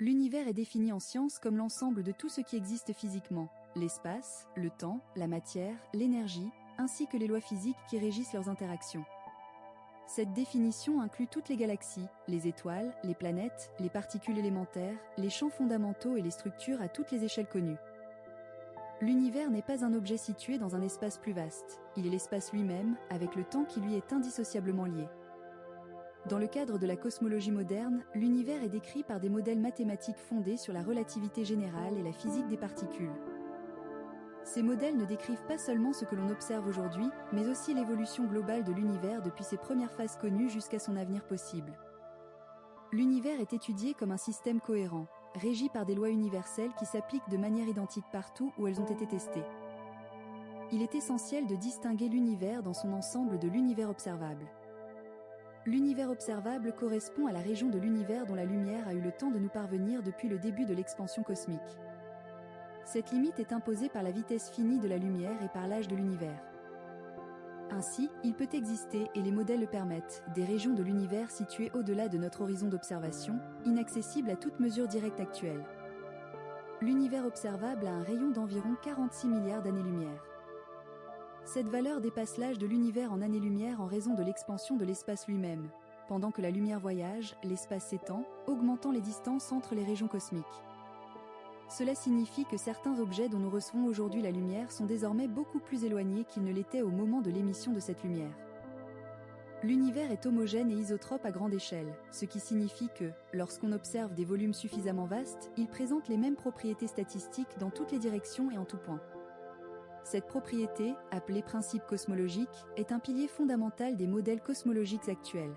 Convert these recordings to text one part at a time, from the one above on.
L'univers est défini en science comme l'ensemble de tout ce qui existe physiquement, l'espace, le temps, la matière, l'énergie, ainsi que les lois physiques qui régissent leurs interactions. Cette définition inclut toutes les galaxies, les étoiles, les planètes, les particules élémentaires, les champs fondamentaux et les structures à toutes les échelles connues. L'univers n'est pas un objet situé dans un espace plus vaste, il est l'espace lui-même, avec le temps qui lui est indissociablement lié. Dans le cadre de la cosmologie moderne, l'univers est décrit par des modèles mathématiques fondés sur la relativité générale et la physique des particules. Ces modèles ne décrivent pas seulement ce que l'on observe aujourd'hui, mais aussi l'évolution globale de l'univers depuis ses premières phases connues jusqu'à son avenir possible. L'univers est étudié comme un système cohérent, régi par des lois universelles qui s'appliquent de manière identique partout où elles ont été testées. Il est essentiel de distinguer l'univers dans son ensemble de l'univers observable. L'univers observable correspond à la région de l'univers dont la lumière a eu le temps de nous parvenir depuis le début de l'expansion cosmique. Cette limite est imposée par la vitesse finie de la lumière et par l'âge de l'univers. Ainsi, il peut exister, et les modèles le permettent, des régions de l'univers situées au-delà de notre horizon d'observation, inaccessibles à toute mesure directe actuelle. L'univers observable a un rayon d'environ 46 milliards d'années-lumière. Cette valeur dépasse l'âge de l'univers en années-lumière en raison de l'expansion de l'espace lui-même. Pendant que la lumière voyage, l'espace s'étend, augmentant les distances entre les régions cosmiques. Cela signifie que certains objets dont nous recevons aujourd'hui la lumière sont désormais beaucoup plus éloignés qu'ils ne l'étaient au moment de l'émission de cette lumière. L'univers est homogène et isotrope à grande échelle, ce qui signifie que, lorsqu'on observe des volumes suffisamment vastes, ils présentent les mêmes propriétés statistiques dans toutes les directions et en tout point. Cette propriété, appelée principe cosmologique, est un pilier fondamental des modèles cosmologiques actuels.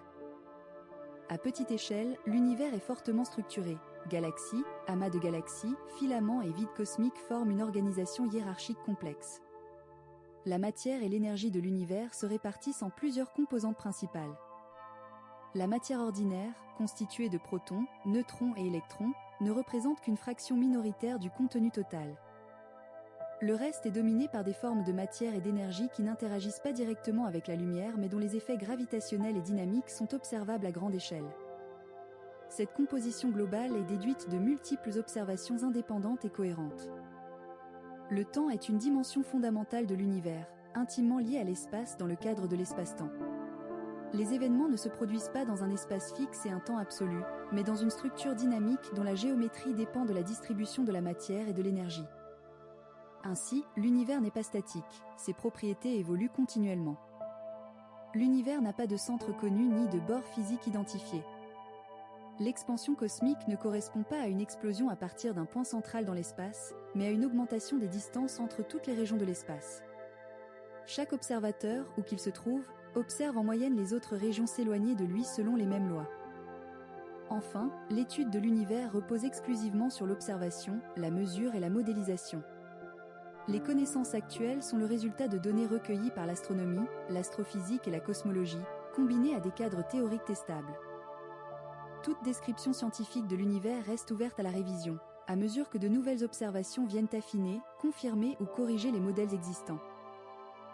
À petite échelle, l'univers est fortement structuré. Galaxies, amas de galaxies, filaments et vides cosmiques forment une organisation hiérarchique complexe. La matière et l'énergie de l'univers se répartissent en plusieurs composantes principales. La matière ordinaire, constituée de protons, neutrons et électrons, ne représente qu'une fraction minoritaire du contenu total. Le reste est dominé par des formes de matière et d'énergie qui n'interagissent pas directement avec la lumière mais dont les effets gravitationnels et dynamiques sont observables à grande échelle. Cette composition globale est déduite de multiples observations indépendantes et cohérentes. Le temps est une dimension fondamentale de l'univers, intimement liée à l'espace dans le cadre de l'espace-temps. Les événements ne se produisent pas dans un espace fixe et un temps absolu, mais dans une structure dynamique dont la géométrie dépend de la distribution de la matière et de l'énergie. Ainsi, l'univers n'est pas statique, ses propriétés évoluent continuellement. L'univers n'a pas de centre connu ni de bords physiques identifiés. L'expansion cosmique ne correspond pas à une explosion à partir d'un point central dans l'espace, mais à une augmentation des distances entre toutes les régions de l'espace. Chaque observateur, où qu'il se trouve, observe en moyenne les autres régions s'éloigner de lui selon les mêmes lois. Enfin, l'étude de l'univers repose exclusivement sur l'observation, la mesure et la modélisation. Les connaissances actuelles sont le résultat de données recueillies par l'astronomie, l'astrophysique et la cosmologie, combinées à des cadres théoriques testables. Toute description scientifique de l'univers reste ouverte à la révision, à mesure que de nouvelles observations viennent affiner, confirmer ou corriger les modèles existants.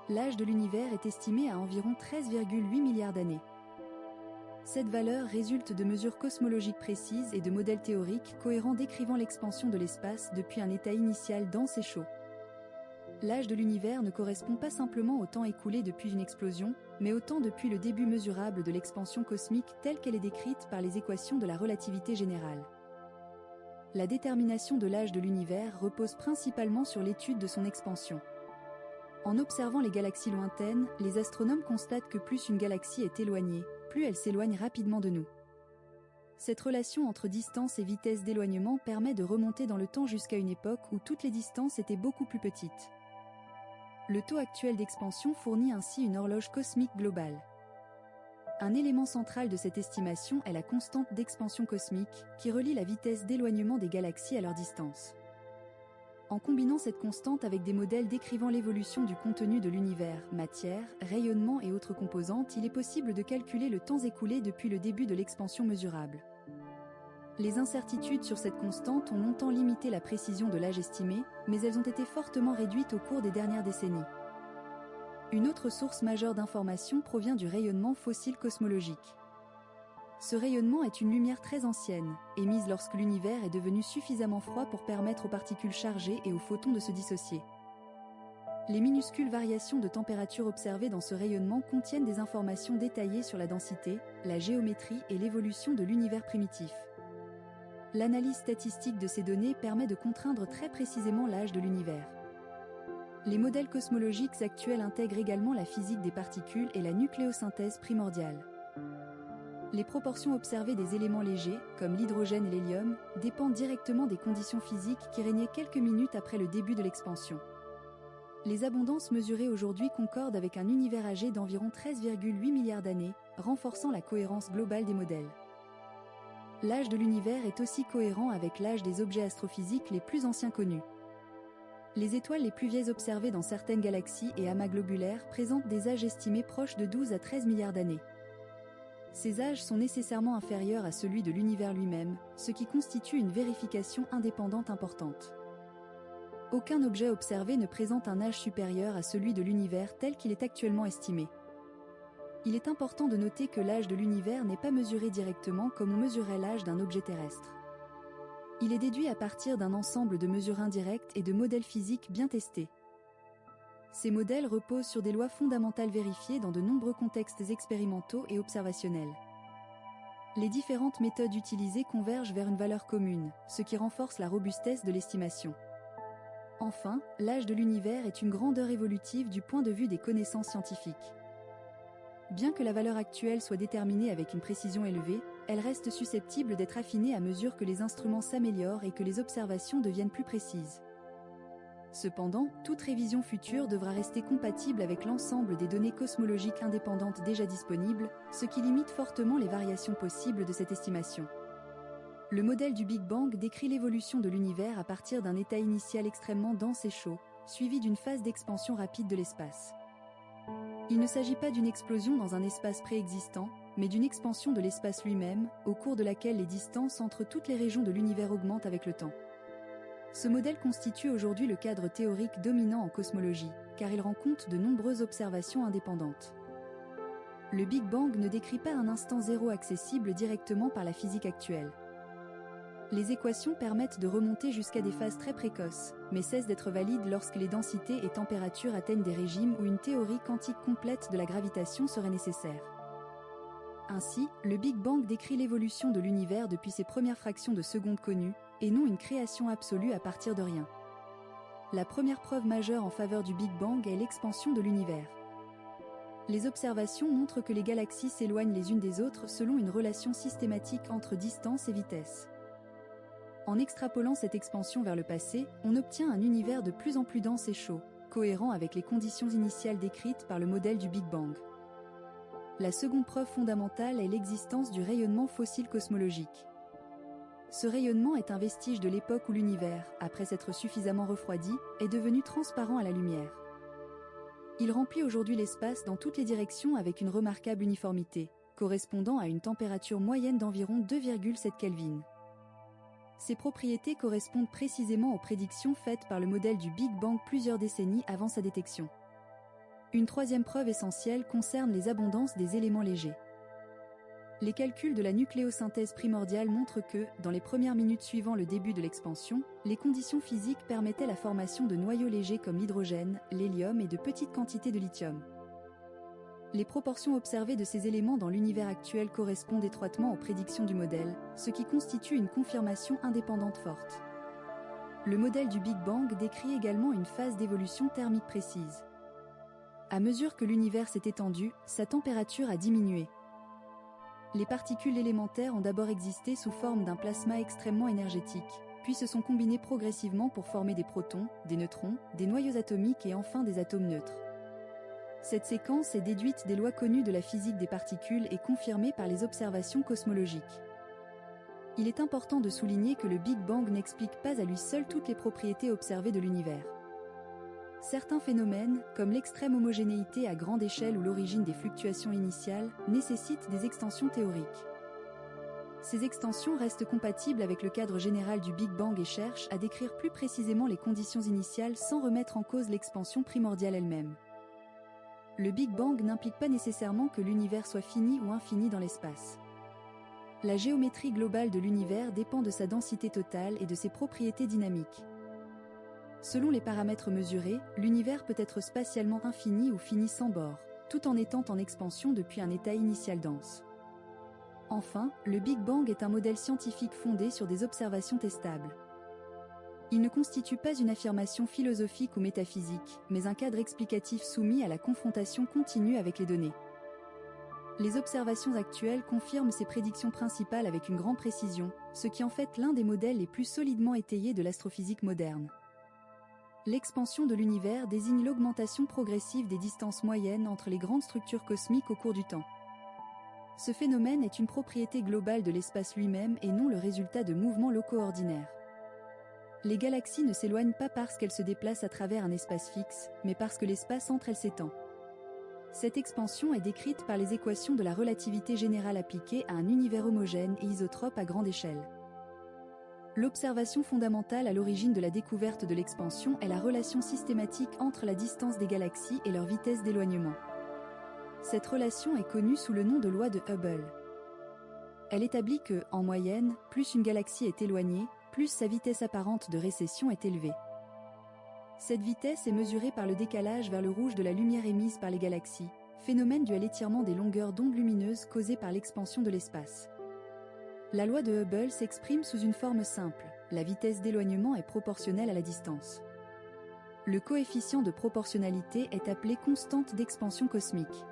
L'âge de l'univers est estimé à environ 13,8 milliards d'années. Cette valeur résulte de mesures cosmologiques précises et de modèles théoriques cohérents décrivant l'expansion de l'espace depuis un état initial dense et chaud. L'âge de l'univers ne correspond pas simplement au temps écoulé depuis une explosion, mais au temps depuis le début mesurable de l'expansion cosmique telle qu'elle est décrite par les équations de la relativité générale. La détermination de l'âge de l'univers repose principalement sur l'étude de son expansion. En observant les galaxies lointaines, les astronomes constatent que plus une galaxie est éloignée, plus elle s'éloigne rapidement de nous. Cette relation entre distance et vitesse d'éloignement permet de remonter dans le temps jusqu'à une époque où toutes les distances étaient beaucoup plus petites. Le taux actuel d'expansion fournit ainsi une horloge cosmique globale. Un élément central de cette estimation est la constante d'expansion cosmique, qui relie la vitesse d'éloignement des galaxies à leur distance. En combinant cette constante avec des modèles décrivant l'évolution du contenu de l'univers, matière, rayonnement et autres composantes, il est possible de calculer le temps écoulé depuis le début de l'expansion mesurable. Les incertitudes sur cette constante ont longtemps limité la précision de l'âge estimé, mais elles ont été fortement réduites au cours des dernières décennies. Une autre source majeure d'information provient du rayonnement fossile cosmologique. Ce rayonnement est une lumière très ancienne, émise lorsque l'univers est devenu suffisamment froid pour permettre aux particules chargées et aux photons de se dissocier. Les minuscules variations de température observées dans ce rayonnement contiennent des informations détaillées sur la densité, la géométrie et l'évolution de l'univers primitif. L'analyse statistique de ces données permet de contraindre très précisément l'âge de l'univers. Les modèles cosmologiques actuels intègrent également la physique des particules et la nucléosynthèse primordiale. Les proportions observées des éléments légers, comme l'hydrogène et l'hélium, dépendent directement des conditions physiques qui régnaient quelques minutes après le début de l'expansion. Les abondances mesurées aujourd'hui concordent avec un univers âgé d'environ 13,8 milliards d'années, renforçant la cohérence globale des modèles. L'âge de l'univers est aussi cohérent avec l'âge des objets astrophysiques les plus anciens connus. Les étoiles les plus vieilles observées dans certaines galaxies et amas globulaires présentent des âges estimés proches de 12 à 13 milliards d'années. Ces âges sont nécessairement inférieurs à celui de l'univers lui-même, ce qui constitue une vérification indépendante importante. Aucun objet observé ne présente un âge supérieur à celui de l'univers tel qu'il est actuellement estimé. Il est important de noter que l'âge de l'univers n'est pas mesuré directement comme on mesurerait l'âge d'un objet terrestre. Il est déduit à partir d'un ensemble de mesures indirectes et de modèles physiques bien testés. Ces modèles reposent sur des lois fondamentales vérifiées dans de nombreux contextes expérimentaux et observationnels. Les différentes méthodes utilisées convergent vers une valeur commune, ce qui renforce la robustesse de l'estimation. Enfin, l'âge de l'univers est une grandeur évolutive du point de vue des connaissances scientifiques. Bien que la valeur actuelle soit déterminée avec une précision élevée, elle reste susceptible d'être affinée à mesure que les instruments s'améliorent et que les observations deviennent plus précises. Cependant, toute révision future devra rester compatible avec l'ensemble des données cosmologiques indépendantes déjà disponibles, ce qui limite fortement les variations possibles de cette estimation. Le modèle du Big Bang décrit l'évolution de l'univers à partir d'un état initial extrêmement dense et chaud, suivi d'une phase d'expansion rapide de l'espace. Il ne s'agit pas d'une explosion dans un espace préexistant, mais d'une expansion de l'espace lui-même, au cours de laquelle les distances entre toutes les régions de l'univers augmentent avec le temps. Ce modèle constitue aujourd'hui le cadre théorique dominant en cosmologie, car il rend compte de nombreuses observations indépendantes. Le Big Bang ne décrit pas un instant zéro accessible directement par la physique actuelle. Les équations permettent de remonter jusqu'à des phases très précoces, mais cessent d'être valides lorsque les densités et températures atteignent des régimes où une théorie quantique complète de la gravitation serait nécessaire. Ainsi, le Big Bang décrit l'évolution de l'univers depuis ses premières fractions de seconde connues, et non une création absolue à partir de rien. La première preuve majeure en faveur du Big Bang est l'expansion de l'univers. Les observations montrent que les galaxies s'éloignent les unes des autres selon une relation systématique entre distance et vitesse. En extrapolant cette expansion vers le passé, on obtient un univers de plus en plus dense et chaud, cohérent avec les conditions initiales décrites par le modèle du Big Bang. La seconde preuve fondamentale est l'existence du rayonnement fossile cosmologique. Ce rayonnement est un vestige de l'époque où l'univers, après s'être suffisamment refroidi, est devenu transparent à la lumière. Il remplit aujourd'hui l'espace dans toutes les directions avec une remarquable uniformité, correspondant à une température moyenne d'environ 2,7 Kelvin. Ces propriétés correspondent précisément aux prédictions faites par le modèle du Big Bang plusieurs décennies avant sa détection. Une troisième preuve essentielle concerne les abondances des éléments légers. Les calculs de la nucléosynthèse primordiale montrent que, dans les premières minutes suivant le début de l'expansion, les conditions physiques permettaient la formation de noyaux légers comme l'hydrogène, l'hélium et de petites quantités de lithium. Les proportions observées de ces éléments dans l'univers actuel correspondent étroitement aux prédictions du modèle, ce qui constitue une confirmation indépendante forte. Le modèle du Big Bang décrit également une phase d'évolution thermique précise. À mesure que l'univers s'est étendu, sa température a diminué. Les particules élémentaires ont d'abord existé sous forme d'un plasma extrêmement énergétique, puis se sont combinées progressivement pour former des protons, des neutrons, des noyaux atomiques et enfin des atomes neutres. Cette séquence est déduite des lois connues de la physique des particules et confirmée par les observations cosmologiques. Il est important de souligner que le Big Bang n'explique pas à lui seul toutes les propriétés observées de l'univers. Certains phénomènes, comme l'extrême homogénéité à grande échelle ou l'origine des fluctuations initiales, nécessitent des extensions théoriques. Ces extensions restent compatibles avec le cadre général du Big Bang et cherchent à décrire plus précisément les conditions initiales sans remettre en cause l'expansion primordiale elle-même. Le Big Bang n'implique pas nécessairement que l'univers soit fini ou infini dans l'espace. La géométrie globale de l'univers dépend de sa densité totale et de ses propriétés dynamiques. Selon les paramètres mesurés, l'univers peut être spatialement infini ou fini sans bord, tout en étant en expansion depuis un état initial dense. Enfin, le Big Bang est un modèle scientifique fondé sur des observations testables. Il ne constitue pas une affirmation philosophique ou métaphysique, mais un cadre explicatif soumis à la confrontation continue avec les données. Les observations actuelles confirment ces prédictions principales avec une grande précision, ce qui en fait l'un des modèles les plus solidement étayés de l'astrophysique moderne. L'expansion de l'univers désigne l'augmentation progressive des distances moyennes entre les grandes structures cosmiques au cours du temps. Ce phénomène est une propriété globale de l'espace lui-même et non le résultat de mouvements locaux ordinaires. Les galaxies ne s'éloignent pas parce qu'elles se déplacent à travers un espace fixe, mais parce que l'espace entre elles s'étend. Cette expansion est décrite par les équations de la relativité générale appliquées à un univers homogène et isotrope à grande échelle. L'observation fondamentale à l'origine de la découverte de l'expansion est la relation systématique entre la distance des galaxies et leur vitesse d'éloignement. Cette relation est connue sous le nom de loi de Hubble. Elle établit que, en moyenne, plus une galaxie est éloignée, plus sa vitesse apparente de récession est élevée. Cette vitesse est mesurée par le décalage vers le rouge de la lumière émise par les galaxies, phénomène dû à l'étirement des longueurs d'onde lumineuses causées par l'expansion de l'espace. La loi de Hubble s'exprime sous une forme simple, la vitesse d'éloignement est proportionnelle à la distance. Le coefficient de proportionnalité est appelé constante d'expansion cosmique.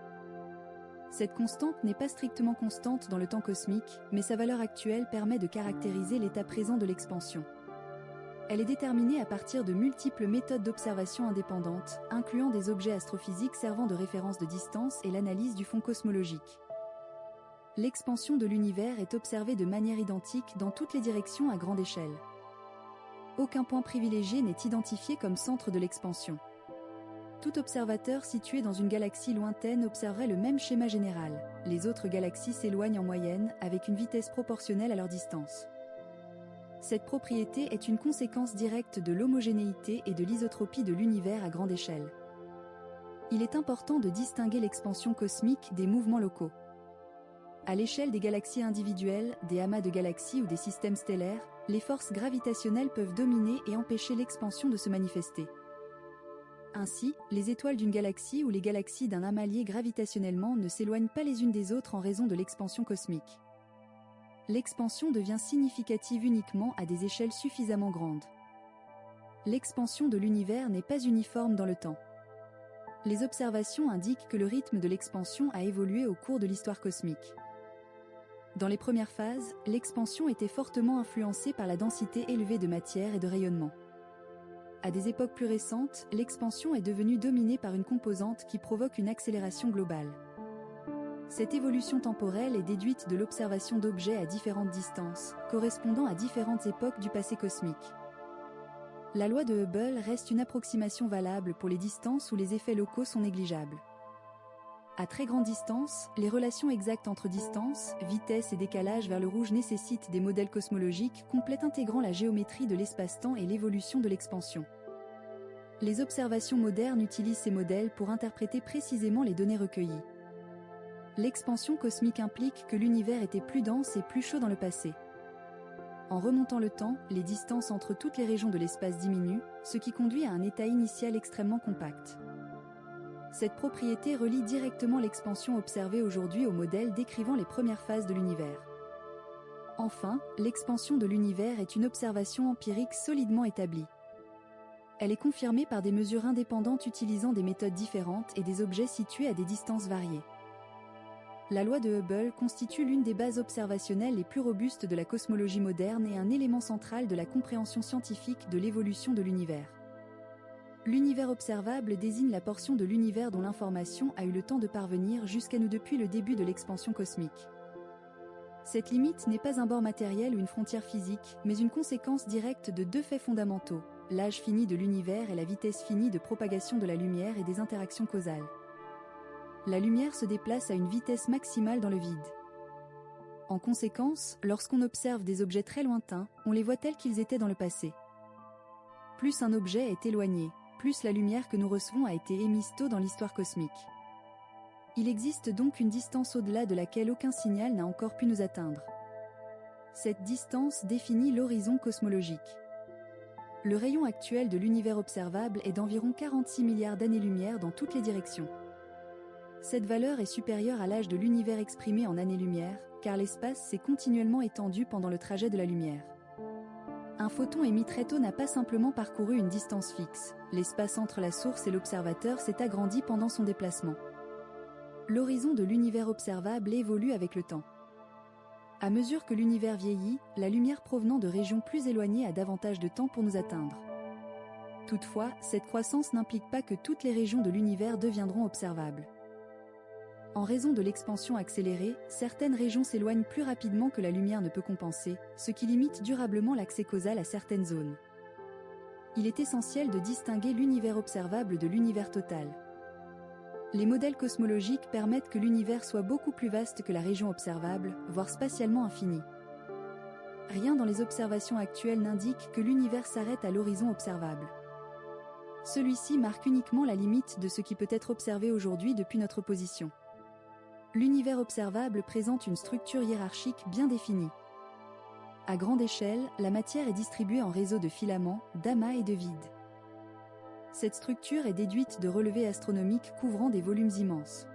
Cette constante n'est pas strictement constante dans le temps cosmique, mais sa valeur actuelle permet de caractériser l'état présent de l'expansion. Elle est déterminée à partir de multiples méthodes d'observation indépendantes, incluant des objets astrophysiques servant de référence de distance et l'analyse du fond cosmologique. L'expansion de l'univers est observée de manière identique dans toutes les directions à grande échelle. Aucun point privilégié n'est identifié comme centre de l'expansion. Tout observateur situé dans une galaxie lointaine observerait le même schéma général. Les autres galaxies s'éloignent en moyenne avec une vitesse proportionnelle à leur distance. Cette propriété est une conséquence directe de l'homogénéité et de l'isotropie de l'univers à grande échelle. Il est important de distinguer l'expansion cosmique des mouvements locaux. À l'échelle des galaxies individuelles, des amas de galaxies ou des systèmes stellaires, les forces gravitationnelles peuvent dominer et empêcher l'expansion de se manifester. Ainsi, les étoiles d'une galaxie ou les galaxies d'un amas lié gravitationnellement ne s'éloignent pas les unes des autres en raison de l'expansion cosmique. L'expansion devient significative uniquement à des échelles suffisamment grandes. L'expansion de l'univers n'est pas uniforme dans le temps. Les observations indiquent que le rythme de l'expansion a évolué au cours de l'histoire cosmique. Dans les premières phases, l'expansion était fortement influencée par la densité élevée de matière et de rayonnement. À des époques plus récentes, l'expansion est devenue dominée par une composante qui provoque une accélération globale. Cette évolution temporelle est déduite de l'observation d'objets à différentes distances, correspondant à différentes époques du passé cosmique. La loi de Hubble reste une approximation valable pour les distances où les effets locaux sont négligeables. À très grande distance, les relations exactes entre distance, vitesse et décalage vers le rouge nécessitent des modèles cosmologiques complets intégrant la géométrie de l'espace-temps et l'évolution de l'expansion. Les observations modernes utilisent ces modèles pour interpréter précisément les données recueillies. L'expansion cosmique implique que l'univers était plus dense et plus chaud dans le passé. En remontant le temps, les distances entre toutes les régions de l'espace diminuent, ce qui conduit à un état initial extrêmement compact. Cette propriété relie directement l'expansion observée aujourd'hui au modèle décrivant les premières phases de l'univers. Enfin, l'expansion de l'univers est une observation empirique solidement établie. Elle est confirmée par des mesures indépendantes utilisant des méthodes différentes et des objets situés à des distances variées. La loi de Hubble constitue l'une des bases observationnelles les plus robustes de la cosmologie moderne et un élément central de la compréhension scientifique de l'évolution de l'univers. L'univers observable désigne la portion de l'univers dont l'information a eu le temps de parvenir jusqu'à nous depuis le début de l'expansion cosmique. Cette limite n'est pas un bord matériel ou une frontière physique, mais une conséquence directe de deux faits fondamentaux, l'âge fini de l'univers et la vitesse finie de propagation de la lumière et des interactions causales. La lumière se déplace à une vitesse maximale dans le vide. En conséquence, lorsqu'on observe des objets très lointains, on les voit tels qu'ils étaient dans le passé. Plus un objet est éloigné, plus la lumière que nous recevons a été émise tôt dans l'histoire cosmique. Il existe donc une distance au-delà de laquelle aucun signal n'a encore pu nous atteindre. Cette distance définit l'horizon cosmologique. Le rayon actuel de l'univers observable est d'environ 46 milliards d'années-lumière dans toutes les directions. Cette valeur est supérieure à l'âge de l'univers exprimé en années-lumière, car l'espace s'est continuellement étendu pendant le trajet de la lumière. Un photon émis très tôt n'a pas simplement parcouru une distance fixe, l'espace entre la source et l'observateur s'est agrandi pendant son déplacement. L'horizon de l'univers observable évolue avec le temps. À mesure que l'univers vieillit, la lumière provenant de régions plus éloignées a davantage de temps pour nous atteindre. Toutefois, cette croissance n'implique pas que toutes les régions de l'univers deviendront observables. En raison de l'expansion accélérée, certaines régions s'éloignent plus rapidement que la lumière ne peut compenser, ce qui limite durablement l'accès causal à certaines zones. Il est essentiel de distinguer l'univers observable de l'univers total. Les modèles cosmologiques permettent que l'univers soit beaucoup plus vaste que la région observable, voire spatialement infini. Rien dans les observations actuelles n'indique que l'univers s'arrête à l'horizon observable. Celui-ci marque uniquement la limite de ce qui peut être observé aujourd'hui depuis notre position. L'univers observable présente une structure hiérarchique bien définie. À grande échelle, la matière est distribuée en réseaux de filaments, d'amas et de vides. Cette structure est déduite de relevés astronomiques couvrant des volumes immenses.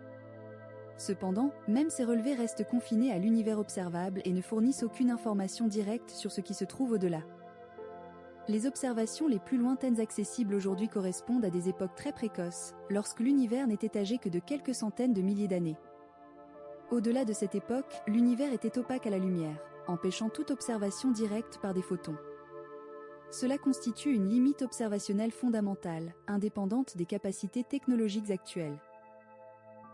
Cependant, même ces relevés restent confinés à l'univers observable et ne fournissent aucune information directe sur ce qui se trouve au-delà. Les observations les plus lointaines accessibles aujourd'hui correspondent à des époques très précoces, lorsque l'univers n'était âgé que de quelques centaines de milliers d'années. Au-delà de cette époque, l'univers était opaque à la lumière, empêchant toute observation directe par des photons. Cela constitue une limite observationnelle fondamentale, indépendante des capacités technologiques actuelles.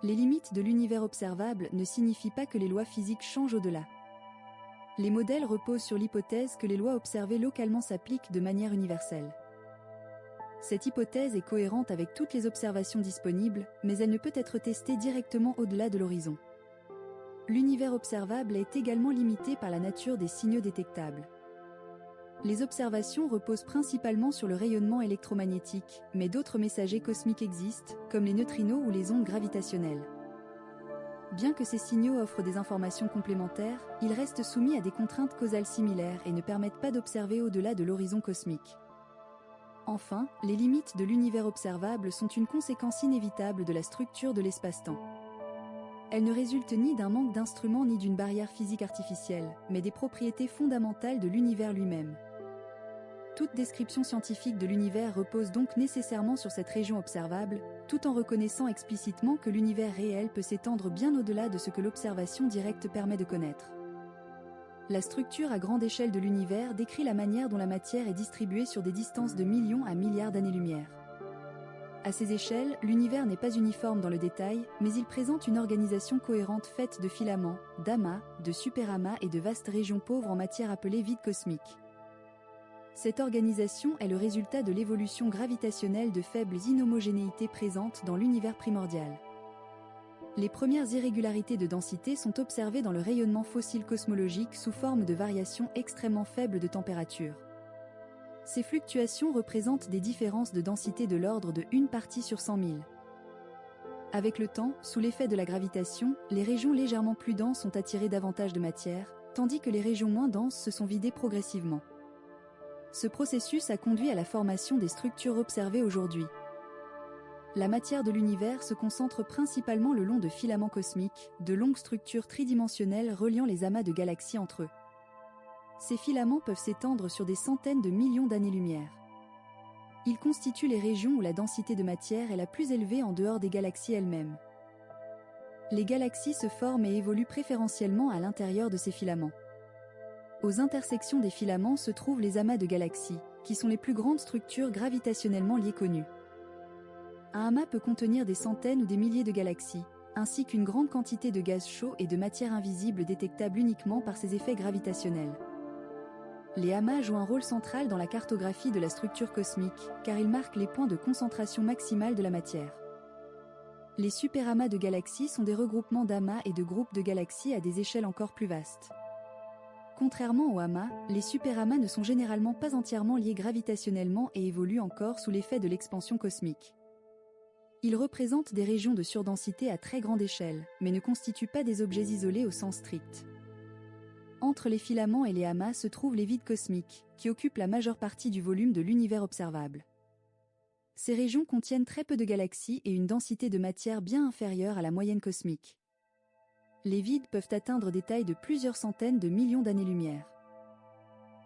Les limites de l'univers observable ne signifient pas que les lois physiques changent au-delà. Les modèles reposent sur l'hypothèse que les lois observées localement s'appliquent de manière universelle. Cette hypothèse est cohérente avec toutes les observations disponibles, mais elle ne peut être testée directement au-delà de l'horizon. L'univers observable est également limité par la nature des signaux détectables. Les observations reposent principalement sur le rayonnement électromagnétique, mais d'autres messagers cosmiques existent, comme les neutrinos ou les ondes gravitationnelles. Bien que ces signaux offrent des informations complémentaires, ils restent soumis à des contraintes causales similaires et ne permettent pas d'observer au-delà de l'horizon cosmique. Enfin, les limites de l'univers observable sont une conséquence inévitable de la structure de l'espace-temps. Elles ne résultent ni d'un manque d'instruments ni d'une barrière physique artificielle, mais des propriétés fondamentales de l'univers lui-même. Toute description scientifique de l'univers repose donc nécessairement sur cette région observable, tout en reconnaissant explicitement que l'univers réel peut s'étendre bien au-delà de ce que l'observation directe permet de connaître. La structure à grande échelle de l'univers décrit la manière dont la matière est distribuée sur des distances de millions à milliards d'années-lumière. À ces échelles, l'univers n'est pas uniforme dans le détail, mais il présente une organisation cohérente faite de filaments, d'amas, de superamas et de vastes régions pauvres en matière appelées vides cosmiques. Cette organisation est le résultat de l'évolution gravitationnelle de faibles inhomogénéités présentes dans l'univers primordial. Les premières irrégularités de densité sont observées dans le rayonnement fossile cosmologique sous forme de variations extrêmement faibles de température. Ces fluctuations représentent des différences de densité de l'ordre de 1 partie sur 100 000. Avec le temps, sous l'effet de la gravitation, les régions légèrement plus denses ont attiré davantage de matière, tandis que les régions moins denses se sont vidées progressivement. Ce processus a conduit à la formation des structures observées aujourd'hui. La matière de l'univers se concentre principalement le long de filaments cosmiques, de longues structures tridimensionnelles reliant les amas de galaxies entre eux. Ces filaments peuvent s'étendre sur des centaines de millions d'années-lumière. Ils constituent les régions où la densité de matière est la plus élevée en dehors des galaxies elles-mêmes. Les galaxies se forment et évoluent préférentiellement à l'intérieur de ces filaments. Aux intersections des filaments se trouvent les amas de galaxies, qui sont les plus grandes structures gravitationnellement liées connues. Un amas peut contenir des centaines ou des milliers de galaxies, ainsi qu'une grande quantité de gaz chaud et de matière invisible détectable uniquement par ses effets gravitationnels. Les amas jouent un rôle central dans la cartographie de la structure cosmique, car ils marquent les points de concentration maximale de la matière. Les superamas de galaxies sont des regroupements d'amas et de groupes de galaxies à des échelles encore plus vastes. Contrairement aux amas, les superamas ne sont généralement pas entièrement liés gravitationnellement et évoluent encore sous l'effet de l'expansion cosmique. Ils représentent des régions de surdensité à très grande échelle, mais ne constituent pas des objets isolés au sens strict. Entre les filaments et les amas se trouvent les vides cosmiques, qui occupent la majeure partie du volume de l'univers observable. Ces régions contiennent très peu de galaxies et une densité de matière bien inférieure à la moyenne cosmique. Les vides peuvent atteindre des tailles de plusieurs centaines de millions d'années-lumière.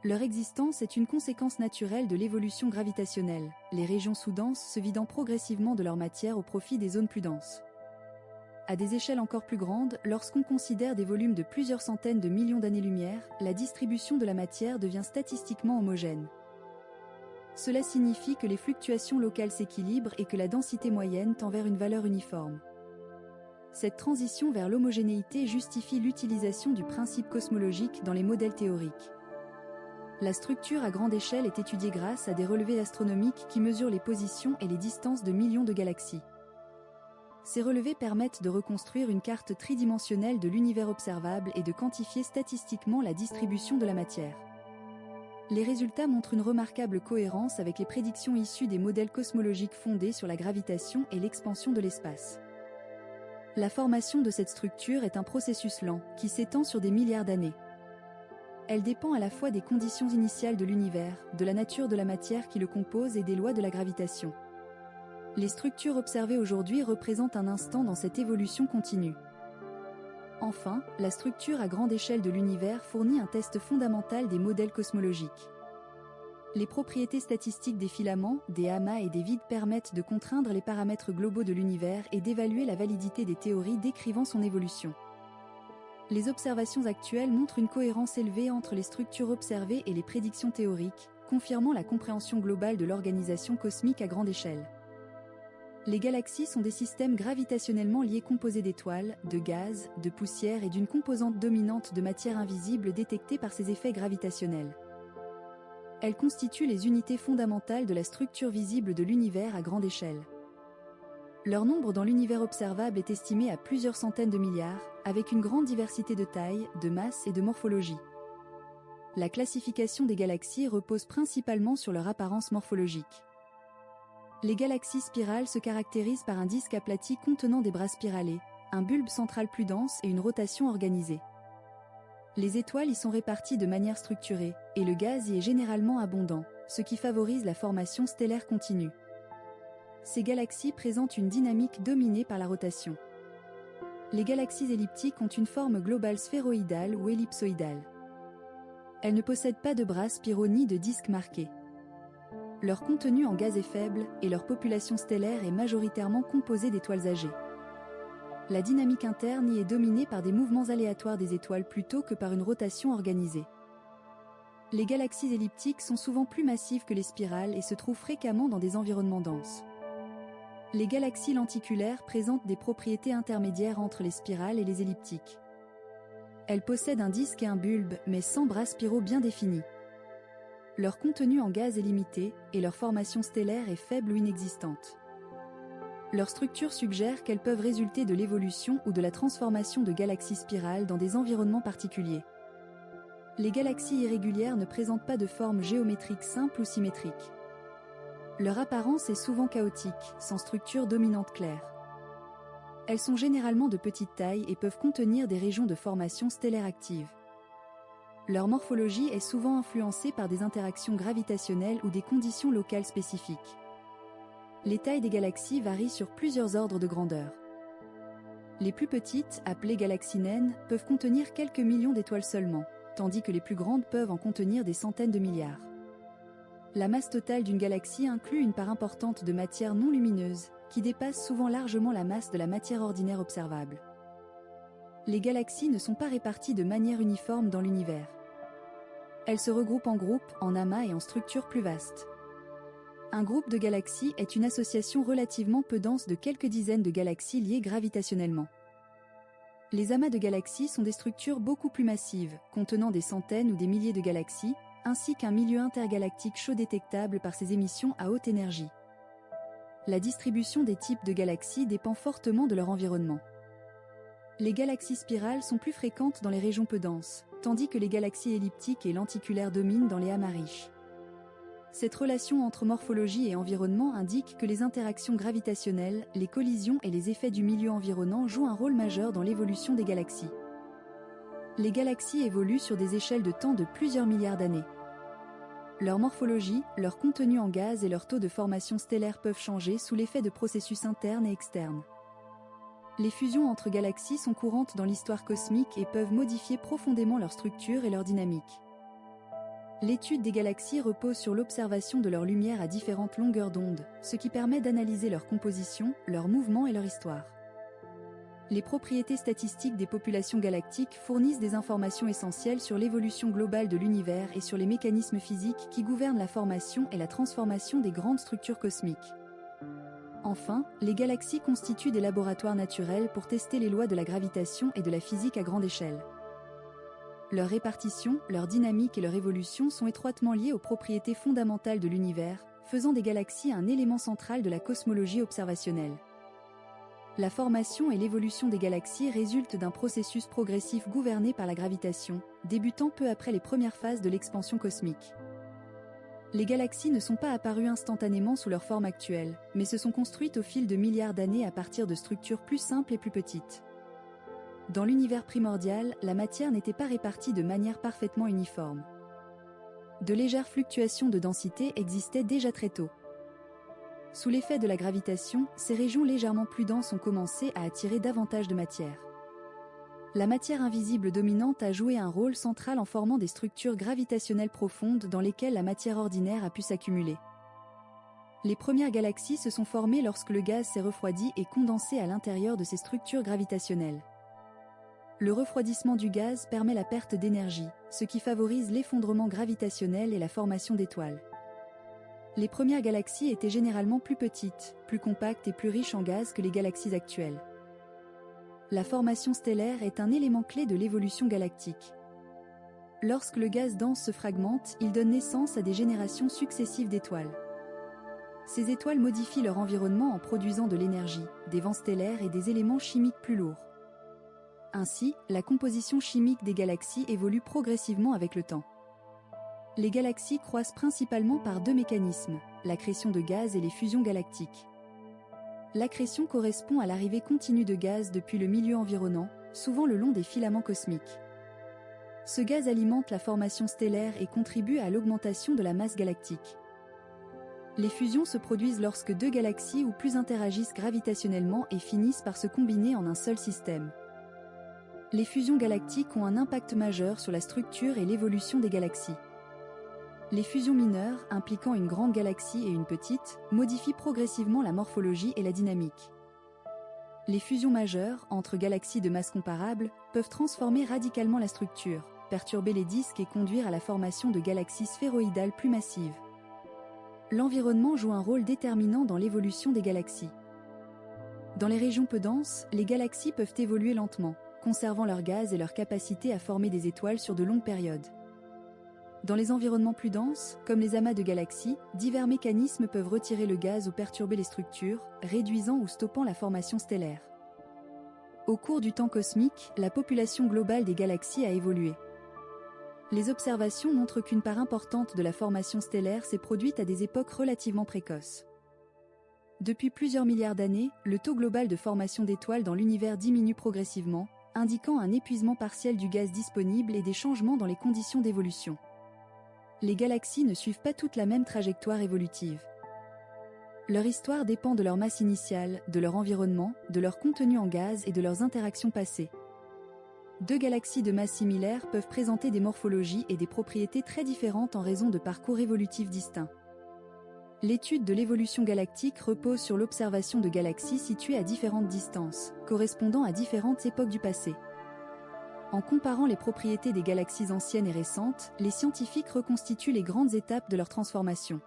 Leur existence est une conséquence naturelle de l'évolution gravitationnelle, les régions sous-denses se vidant progressivement de leur matière au profit des zones plus denses. À des échelles encore plus grandes, lorsqu'on considère des volumes de plusieurs centaines de millions d'années-lumière, la distribution de la matière devient statistiquement homogène. Cela signifie que les fluctuations locales s'équilibrent et que la densité moyenne tend vers une valeur uniforme. Cette transition vers l'homogénéité justifie l'utilisation du principe cosmologique dans les modèles théoriques. La structure à grande échelle est étudiée grâce à des relevés astronomiques qui mesurent les positions et les distances de millions de galaxies. Ces relevés permettent de reconstruire une carte tridimensionnelle de l'univers observable et de quantifier statistiquement la distribution de la matière. Les résultats montrent une remarquable cohérence avec les prédictions issues des modèles cosmologiques fondés sur la gravitation et l'expansion de l'espace. La formation de cette structure est un processus lent, qui s'étend sur des milliards d'années. Elle dépend à la fois des conditions initiales de l'univers, de la nature de la matière qui le compose et des lois de la gravitation. Les structures observées aujourd'hui représentent un instant dans cette évolution continue. Enfin, la structure à grande échelle de l'univers fournit un test fondamental des modèles cosmologiques. Les propriétés statistiques des filaments, des amas et des vides permettent de contraindre les paramètres globaux de l'univers et d'évaluer la validité des théories décrivant son évolution. Les observations actuelles montrent une cohérence élevée entre les structures observées et les prédictions théoriques, confirmant la compréhension globale de l'organisation cosmique à grande échelle. Les galaxies sont des systèmes gravitationnellement liés composés d'étoiles, de gaz, de poussière et d'une composante dominante de matière invisible détectée par ces effets gravitationnels. Elles constituent les unités fondamentales de la structure visible de l'univers à grande échelle. Leur nombre dans l'univers observable est estimé à plusieurs centaines de milliards, avec une grande diversité de tailles, de masse et de morphologie. La classification des galaxies repose principalement sur leur apparence morphologique. Les galaxies spirales se caractérisent par un disque aplati contenant des bras spiralés, un bulbe central plus dense et une rotation organisée. Les étoiles y sont réparties de manière structurée, et le gaz y est généralement abondant, ce qui favorise la formation stellaire continue. Ces galaxies présentent une dynamique dominée par la rotation. Les galaxies elliptiques ont une forme globale sphéroïdale ou ellipsoïdale. Elles ne possèdent pas de bras spiraux ni de disques marqués. Leur contenu en gaz est faible et leur population stellaire est majoritairement composée d'étoiles âgées. La dynamique interne y est dominée par des mouvements aléatoires des étoiles plutôt que par une rotation organisée. Les galaxies elliptiques sont souvent plus massives que les spirales et se trouvent fréquemment dans des environnements denses. Les galaxies lenticulaires présentent des propriétés intermédiaires entre les spirales et les elliptiques. Elles possèdent un disque et un bulbe, mais sans bras spiraux bien définis. Leur contenu en gaz est limité, et leur formation stellaire est faible ou inexistante. Leur structure suggère qu'elles peuvent résulter de l'évolution ou de la transformation de galaxies spirales dans des environnements particuliers. Les galaxies irrégulières ne présentent pas de forme géométrique simple ou symétrique. Leur apparence est souvent chaotique, sans structure dominante claire. Elles sont généralement de petite taille et peuvent contenir des régions de formation stellaire active. Leur morphologie est souvent influencée par des interactions gravitationnelles ou des conditions locales spécifiques. Les tailles des galaxies varient sur plusieurs ordres de grandeur. Les plus petites, appelées galaxies naines, peuvent contenir quelques millions d'étoiles seulement, tandis que les plus grandes peuvent en contenir des centaines de milliards. La masse totale d'une galaxie inclut une part importante de matière non lumineuse, qui dépasse souvent largement la masse de la matière ordinaire observable. Les galaxies ne sont pas réparties de manière uniforme dans l'univers. Elles se regroupent en groupes, en amas et en structures plus vastes. Un groupe de galaxies est une association relativement peu dense de quelques dizaines de galaxies liées gravitationnellement. Les amas de galaxies sont des structures beaucoup plus massives, contenant des centaines ou des milliers de galaxies, ainsi qu'un milieu intergalactique chaud détectable par ses émissions à haute énergie. La distribution des types de galaxies dépend fortement de leur environnement. Les galaxies spirales sont plus fréquentes dans les régions peu denses, tandis que les galaxies elliptiques et lenticulaires dominent dans les amas riches. Cette relation entre morphologie et environnement indique que les interactions gravitationnelles, les collisions et les effets du milieu environnant jouent un rôle majeur dans l'évolution des galaxies. Les galaxies évoluent sur des échelles de temps de plusieurs milliards d'années. Leur morphologie, leur contenu en gaz et leur taux de formation stellaire peuvent changer sous l'effet de processus internes et externes. Les fusions entre galaxies sont courantes dans l'histoire cosmique et peuvent modifier profondément leur structure et leur dynamique. L'étude des galaxies repose sur l'observation de leur lumière à différentes longueurs d'onde, ce qui permet d'analyser leur composition, leur mouvement et leur histoire. Les propriétés statistiques des populations galactiques fournissent des informations essentielles sur l'évolution globale de l'univers et sur les mécanismes physiques qui gouvernent la formation et la transformation des grandes structures cosmiques. Enfin, les galaxies constituent des laboratoires naturels pour tester les lois de la gravitation et de la physique à grande échelle. Leur répartition, leur dynamique et leur évolution sont étroitement liées aux propriétés fondamentales de l'univers, faisant des galaxies un élément central de la cosmologie observationnelle. La formation et l'évolution des galaxies résultent d'un processus progressif gouverné par la gravitation, débutant peu après les premières phases de l'expansion cosmique. Les galaxies ne sont pas apparues instantanément sous leur forme actuelle, mais se sont construites au fil de milliards d'années à partir de structures plus simples et plus petites. Dans l'univers primordial, la matière n'était pas répartie de manière parfaitement uniforme. De légères fluctuations de densité existaient déjà très tôt. Sous l'effet de la gravitation, ces régions légèrement plus denses ont commencé à attirer davantage de matière. La matière invisible dominante a joué un rôle central en formant des structures gravitationnelles profondes dans lesquelles la matière ordinaire a pu s'accumuler. Les premières galaxies se sont formées lorsque le gaz s'est refroidi et condensé à l'intérieur de ces structures gravitationnelles. Le refroidissement du gaz permet la perte d'énergie, ce qui favorise l'effondrement gravitationnel et la formation d'étoiles. Les premières galaxies étaient généralement plus petites, plus compactes et plus riches en gaz que les galaxies actuelles. La formation stellaire est un élément clé de l'évolution galactique. Lorsque le gaz dense se fragmente, il donne naissance à des générations successives d'étoiles. Ces étoiles modifient leur environnement en produisant de l'énergie, des vents stellaires et des éléments chimiques plus lourds. Ainsi, la composition chimique des galaxies évolue progressivement avec le temps. Les galaxies croissent principalement par deux mécanismes, l'accrétion de gaz et les fusions galactiques. L'accrétion correspond à l'arrivée continue de gaz depuis le milieu environnant, souvent le long des filaments cosmiques. Ce gaz alimente la formation stellaire et contribue à l'augmentation de la masse galactique. Les fusions se produisent lorsque deux galaxies ou plus interagissent gravitationnellement et finissent par se combiner en un seul système. Les fusions galactiques ont un impact majeur sur la structure et l'évolution des galaxies. Les fusions mineures, impliquant une grande galaxie et une petite, modifient progressivement la morphologie et la dynamique. Les fusions majeures, entre galaxies de masse comparable, peuvent transformer radicalement la structure, perturber les disques et conduire à la formation de galaxies sphéroïdales plus massives. L'environnement joue un rôle déterminant dans l'évolution des galaxies. Dans les régions peu denses, les galaxies peuvent évoluer lentement, conservant leur gaz et leur capacité à former des étoiles sur de longues périodes. Dans les environnements plus denses, comme les amas de galaxies, divers mécanismes peuvent retirer le gaz ou perturber les structures, réduisant ou stoppant la formation stellaire. Au cours du temps cosmique, la population globale des galaxies a évolué. Les observations montrent qu'une part importante de la formation stellaire s'est produite à des époques relativement précoces. Depuis plusieurs milliards d'années, le taux global de formation d'étoiles dans l'univers diminue progressivement, indiquant un épuisement partiel du gaz disponible et des changements dans les conditions d'évolution. Les galaxies ne suivent pas toutes la même trajectoire évolutive. Leur histoire dépend de leur masse initiale, de leur environnement, de leur contenu en gaz et de leurs interactions passées. Deux galaxies de masse similaire peuvent présenter des morphologies et des propriétés très différentes en raison de parcours évolutifs distincts. L'étude de l'évolution galactique repose sur l'observation de galaxies situées à différentes distances, correspondant à différentes époques du passé. En comparant les propriétés des galaxies anciennes et récentes, les scientifiques reconstituent les grandes étapes de leur transformation.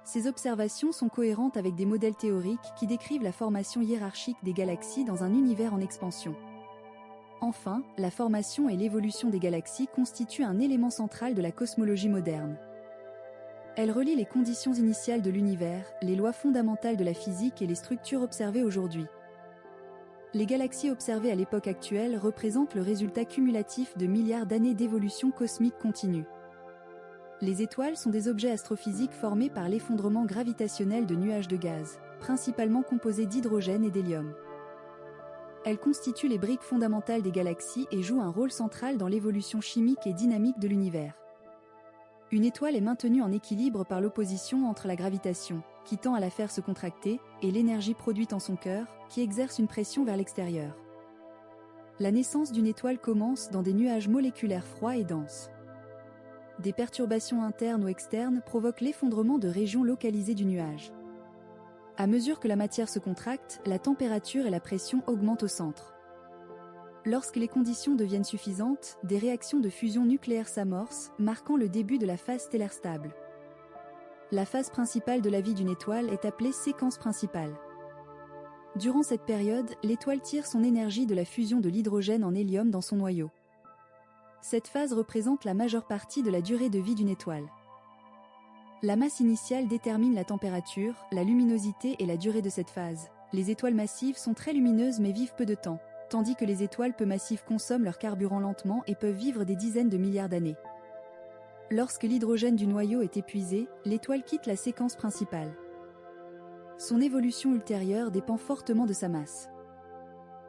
Ces observations sont cohérentes avec des modèles théoriques qui décrivent la formation hiérarchique des galaxies dans un univers en expansion. Enfin, la formation et l'évolution des galaxies constituent un élément central de la cosmologie moderne. Elle relie les conditions initiales de l'univers, les lois fondamentales de la physique et les structures observées aujourd'hui. Les galaxies observées à l'époque actuelle représentent le résultat cumulatif de milliards d'années d'évolution cosmique continue. Les étoiles sont des objets astrophysiques formés par l'effondrement gravitationnel de nuages de gaz, principalement composés d'hydrogène et d'hélium. Elles constituent les briques fondamentales des galaxies et jouent un rôle central dans l'évolution chimique et dynamique de l'univers. Une étoile est maintenue en équilibre par l'opposition entre la gravitation, qui tend à la faire se contracter, et l'énergie produite en son cœur, qui exerce une pression vers l'extérieur. La naissance d'une étoile commence dans des nuages moléculaires froids et denses. Des perturbations internes ou externes provoquent l'effondrement de régions localisées du nuage. À mesure que la matière se contracte, la température et la pression augmentent au centre. Lorsque les conditions deviennent suffisantes, des réactions de fusion nucléaire s'amorcent, marquant le début de la phase stellaire stable. La phase principale de la vie d'une étoile est appelée séquence principale. Durant cette période, l'étoile tire son énergie de la fusion de l'hydrogène en hélium dans son noyau. Cette phase représente la majeure partie de la durée de vie d'une étoile. La masse initiale détermine la température, la luminosité et la durée de cette phase. Les étoiles massives sont très lumineuses mais vivent peu de temps, tandis que les étoiles peu massives consomment leur carburant lentement et peuvent vivre des dizaines de milliards d'années. Lorsque l'hydrogène du noyau est épuisé, l'étoile quitte la séquence principale. Son évolution ultérieure dépend fortement de sa masse.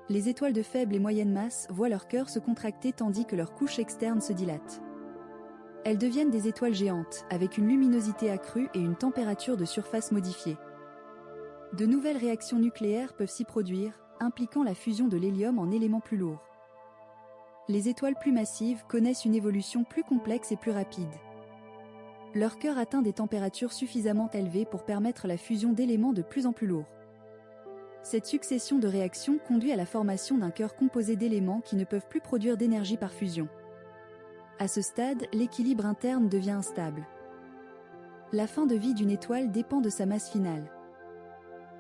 Les étoiles de faible et moyenne masse voient leur cœur se contracter tandis que leur couche externe se dilate. Elles deviennent des étoiles géantes, avec une luminosité accrue et une température de surface modifiée. De nouvelles réactions nucléaires peuvent s'y produire, impliquant la fusion de l'hélium en éléments plus lourds. Les étoiles plus massives connaissent une évolution plus complexe et plus rapide. Leur cœur atteint des températures suffisamment élevées pour permettre la fusion d'éléments de plus en plus lourds. Cette succession de réactions conduit à la formation d'un cœur composé d'éléments qui ne peuvent plus produire d'énergie par fusion. À ce stade, l'équilibre interne devient instable. La fin de vie d'une étoile dépend de sa masse finale.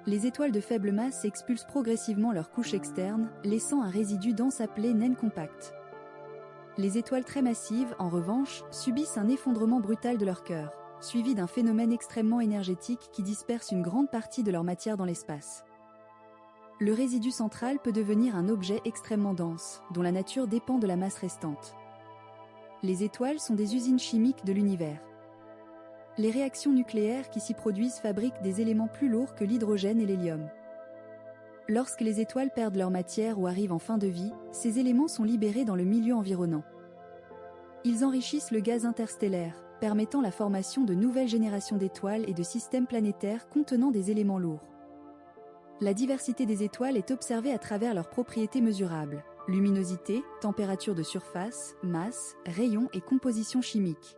Les étoiles de faible masse expulsent progressivement leur couche externe, laissant un résidu dense appelé naine compacte. Les étoiles très massives, en revanche, subissent un effondrement brutal de leur cœur, suivi d'un phénomène extrêmement énergétique qui disperse une grande partie de leur matière dans l'espace. Le résidu central peut devenir un objet extrêmement dense, dont la nature dépend de la masse restante. Les étoiles sont des usines chimiques de l'univers. Les réactions nucléaires qui s'y produisent fabriquent des éléments plus lourds que l'hydrogène et l'hélium. Lorsque les étoiles perdent leur matière ou arrivent en fin de vie, ces éléments sont libérés dans le milieu environnant. Ils enrichissent le gaz interstellaire, permettant la formation de nouvelles générations d'étoiles et de systèmes planétaires contenant des éléments lourds. La diversité des étoiles est observée à travers leurs propriétés mesurables: luminosité, température de surface, masse, rayons et composition chimique.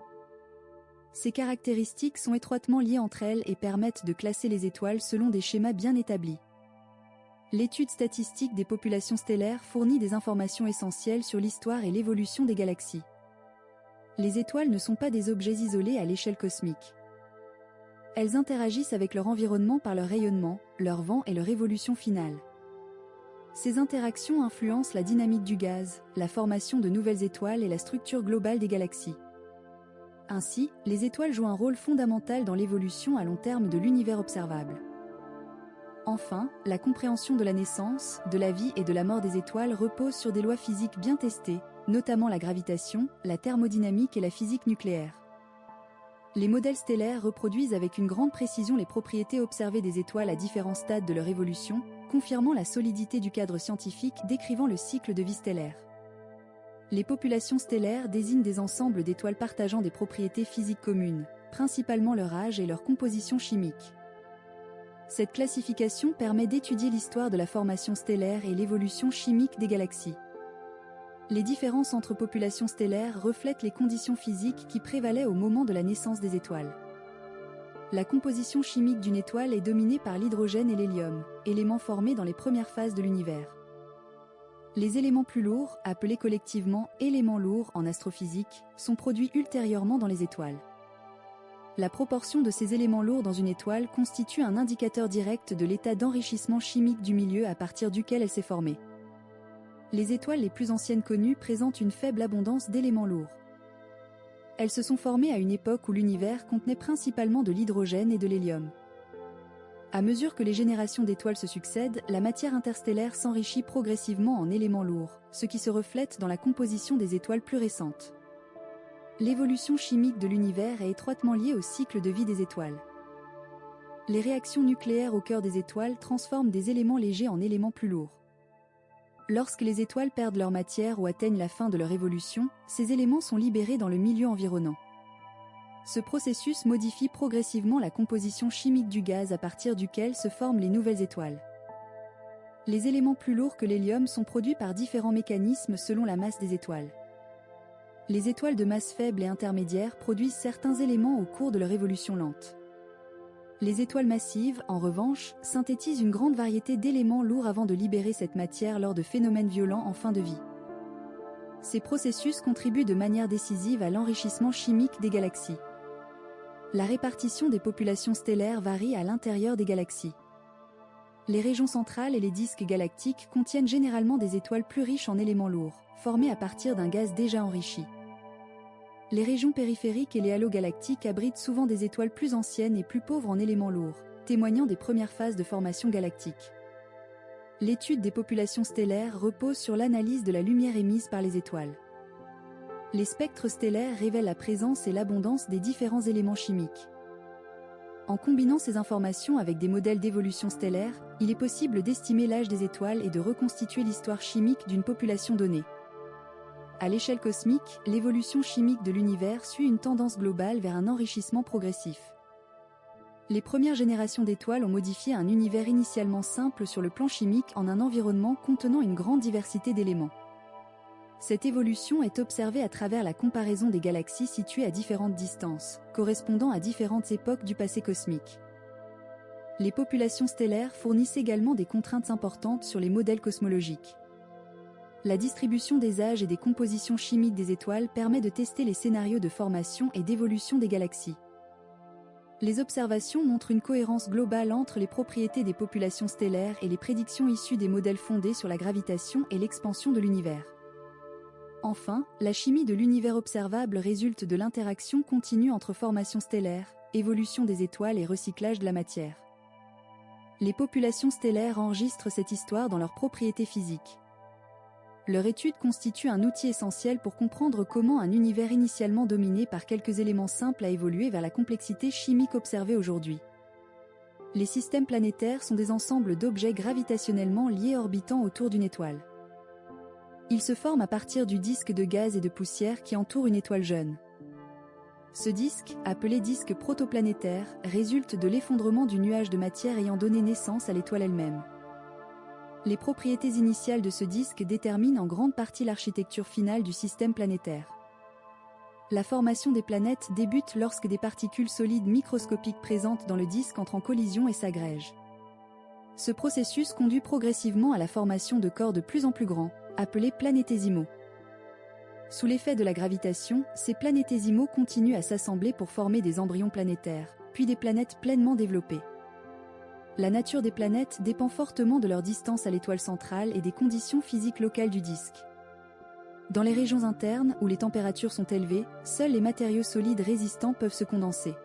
Ces caractéristiques sont étroitement liées entre elles et permettent de classer les étoiles selon des schémas bien établis. L'étude statistique des populations stellaires fournit des informations essentielles sur l'histoire et l'évolution des galaxies. Les étoiles ne sont pas des objets isolés à l'échelle cosmique. Elles interagissent avec leur environnement par leur rayonnement, leur vent et leur évolution finale. Ces interactions influencent la dynamique du gaz, la formation de nouvelles étoiles et la structure globale des galaxies. Ainsi, les étoiles jouent un rôle fondamental dans l'évolution à long terme de l'univers observable. Enfin, la compréhension de la naissance, de la vie et de la mort des étoiles repose sur des lois physiques bien testées, notamment la gravitation, la thermodynamique et la physique nucléaire. Les modèles stellaires reproduisent avec une grande précision les propriétés observées des étoiles à différents stades de leur évolution, confirmant la solidité du cadre scientifique décrivant le cycle de vie stellaire. Les populations stellaires désignent des ensembles d'étoiles partageant des propriétés physiques communes, principalement leur âge et leur composition chimique. Cette classification permet d'étudier l'histoire de la formation stellaire et l'évolution chimique des galaxies. Les différences entre populations stellaires reflètent les conditions physiques qui prévalaient au moment de la naissance des étoiles. La composition chimique d'une étoile est dominée par l'hydrogène et l'hélium, éléments formés dans les premières phases de l'univers. Les éléments plus lourds, appelés collectivement éléments lourds en astrophysique, sont produits ultérieurement dans les étoiles. La proportion de ces éléments lourds dans une étoile constitue un indicateur direct de l'état d'enrichissement chimique du milieu à partir duquel elle s'est formée. Les étoiles les plus anciennes connues présentent une faible abondance d'éléments lourds. Elles se sont formées à une époque où l'univers contenait principalement de l'hydrogène et de l'hélium. À mesure que les générations d'étoiles se succèdent, la matière interstellaire s'enrichit progressivement en éléments lourds, ce qui se reflète dans la composition des étoiles plus récentes. L'évolution chimique de l'univers est étroitement liée au cycle de vie des étoiles. Les réactions nucléaires au cœur des étoiles transforment des éléments légers en éléments plus lourds. Lorsque les étoiles perdent leur matière ou atteignent la fin de leur évolution, ces éléments sont libérés dans le milieu environnant. Ce processus modifie progressivement la composition chimique du gaz à partir duquel se forment les nouvelles étoiles. Les éléments plus lourds que l'hélium sont produits par différents mécanismes selon la masse des étoiles. Les étoiles de masse faible et intermédiaire produisent certains éléments au cours de leur évolution lente. Les étoiles massives, en revanche, synthétisent une grande variété d'éléments lourds avant de libérer cette matière lors de phénomènes violents en fin de vie. Ces processus contribuent de manière décisive à l'enrichissement chimique des galaxies. La répartition des populations stellaires varie à l'intérieur des galaxies. Les régions centrales et les disques galactiques contiennent généralement des étoiles plus riches en éléments lourds, formés à partir d'un gaz déjà enrichi. Les régions périphériques et les halos galactiques abritent souvent des étoiles plus anciennes et plus pauvres en éléments lourds, témoignant des premières phases de formation galactique. L'étude des populations stellaires repose sur l'analyse de la lumière émise par les étoiles. Les spectres stellaires révèlent la présence et l'abondance des différents éléments chimiques. En combinant ces informations avec des modèles d'évolution stellaire, il est possible d'estimer l'âge des étoiles et de reconstituer l'histoire chimique d'une population donnée. À l'échelle cosmique, l'évolution chimique de l'univers suit une tendance globale vers un enrichissement progressif. Les premières générations d'étoiles ont modifié un univers initialement simple sur le plan chimique en un environnement contenant une grande diversité d'éléments. Cette évolution est observée à travers la comparaison des galaxies situées à différentes distances, correspondant à différentes époques du passé cosmique. Les populations stellaires fournissent également des contraintes importantes sur les modèles cosmologiques. La distribution des âges et des compositions chimiques des étoiles permet de tester les scénarios de formation et d'évolution des galaxies. Les observations montrent une cohérence globale entre les propriétés des populations stellaires et les prédictions issues des modèles fondés sur la gravitation et l'expansion de l'univers. Enfin, la chimie de l'univers observable résulte de l'interaction continue entre formation stellaire, évolution des étoiles et recyclage de la matière. Les populations stellaires enregistrent cette histoire dans leurs propriétés physiques. Leur étude constitue un outil essentiel pour comprendre comment un univers initialement dominé par quelques éléments simples a évolué vers la complexité chimique observée aujourd'hui. Les systèmes planétaires sont des ensembles d'objets gravitationnellement liés orbitant autour d'une étoile. Ils se forment à partir du disque de gaz et de poussière qui entoure une étoile jeune. Ce disque, appelé disque protoplanétaire, résulte de l'effondrement du nuage de matière ayant donné naissance à l'étoile elle-même. Les propriétés initiales de ce disque déterminent en grande partie l'architecture finale du système planétaire. La formation des planètes débute lorsque des particules solides microscopiques présentes dans le disque entrent en collision et s'agrègent. Ce processus conduit progressivement à la formation de corps de plus en plus grands, appelés planétésimaux. Sous l'effet de la gravitation, ces planétésimaux continuent à s'assembler pour former des embryons planétaires, puis des planètes pleinement développées. La nature des planètes dépend fortement de leur distance à l'étoile centrale et des conditions physiques locales du disque. Dans les régions internes, où les températures sont élevées, seuls les matériaux solides résistants peuvent se condenser.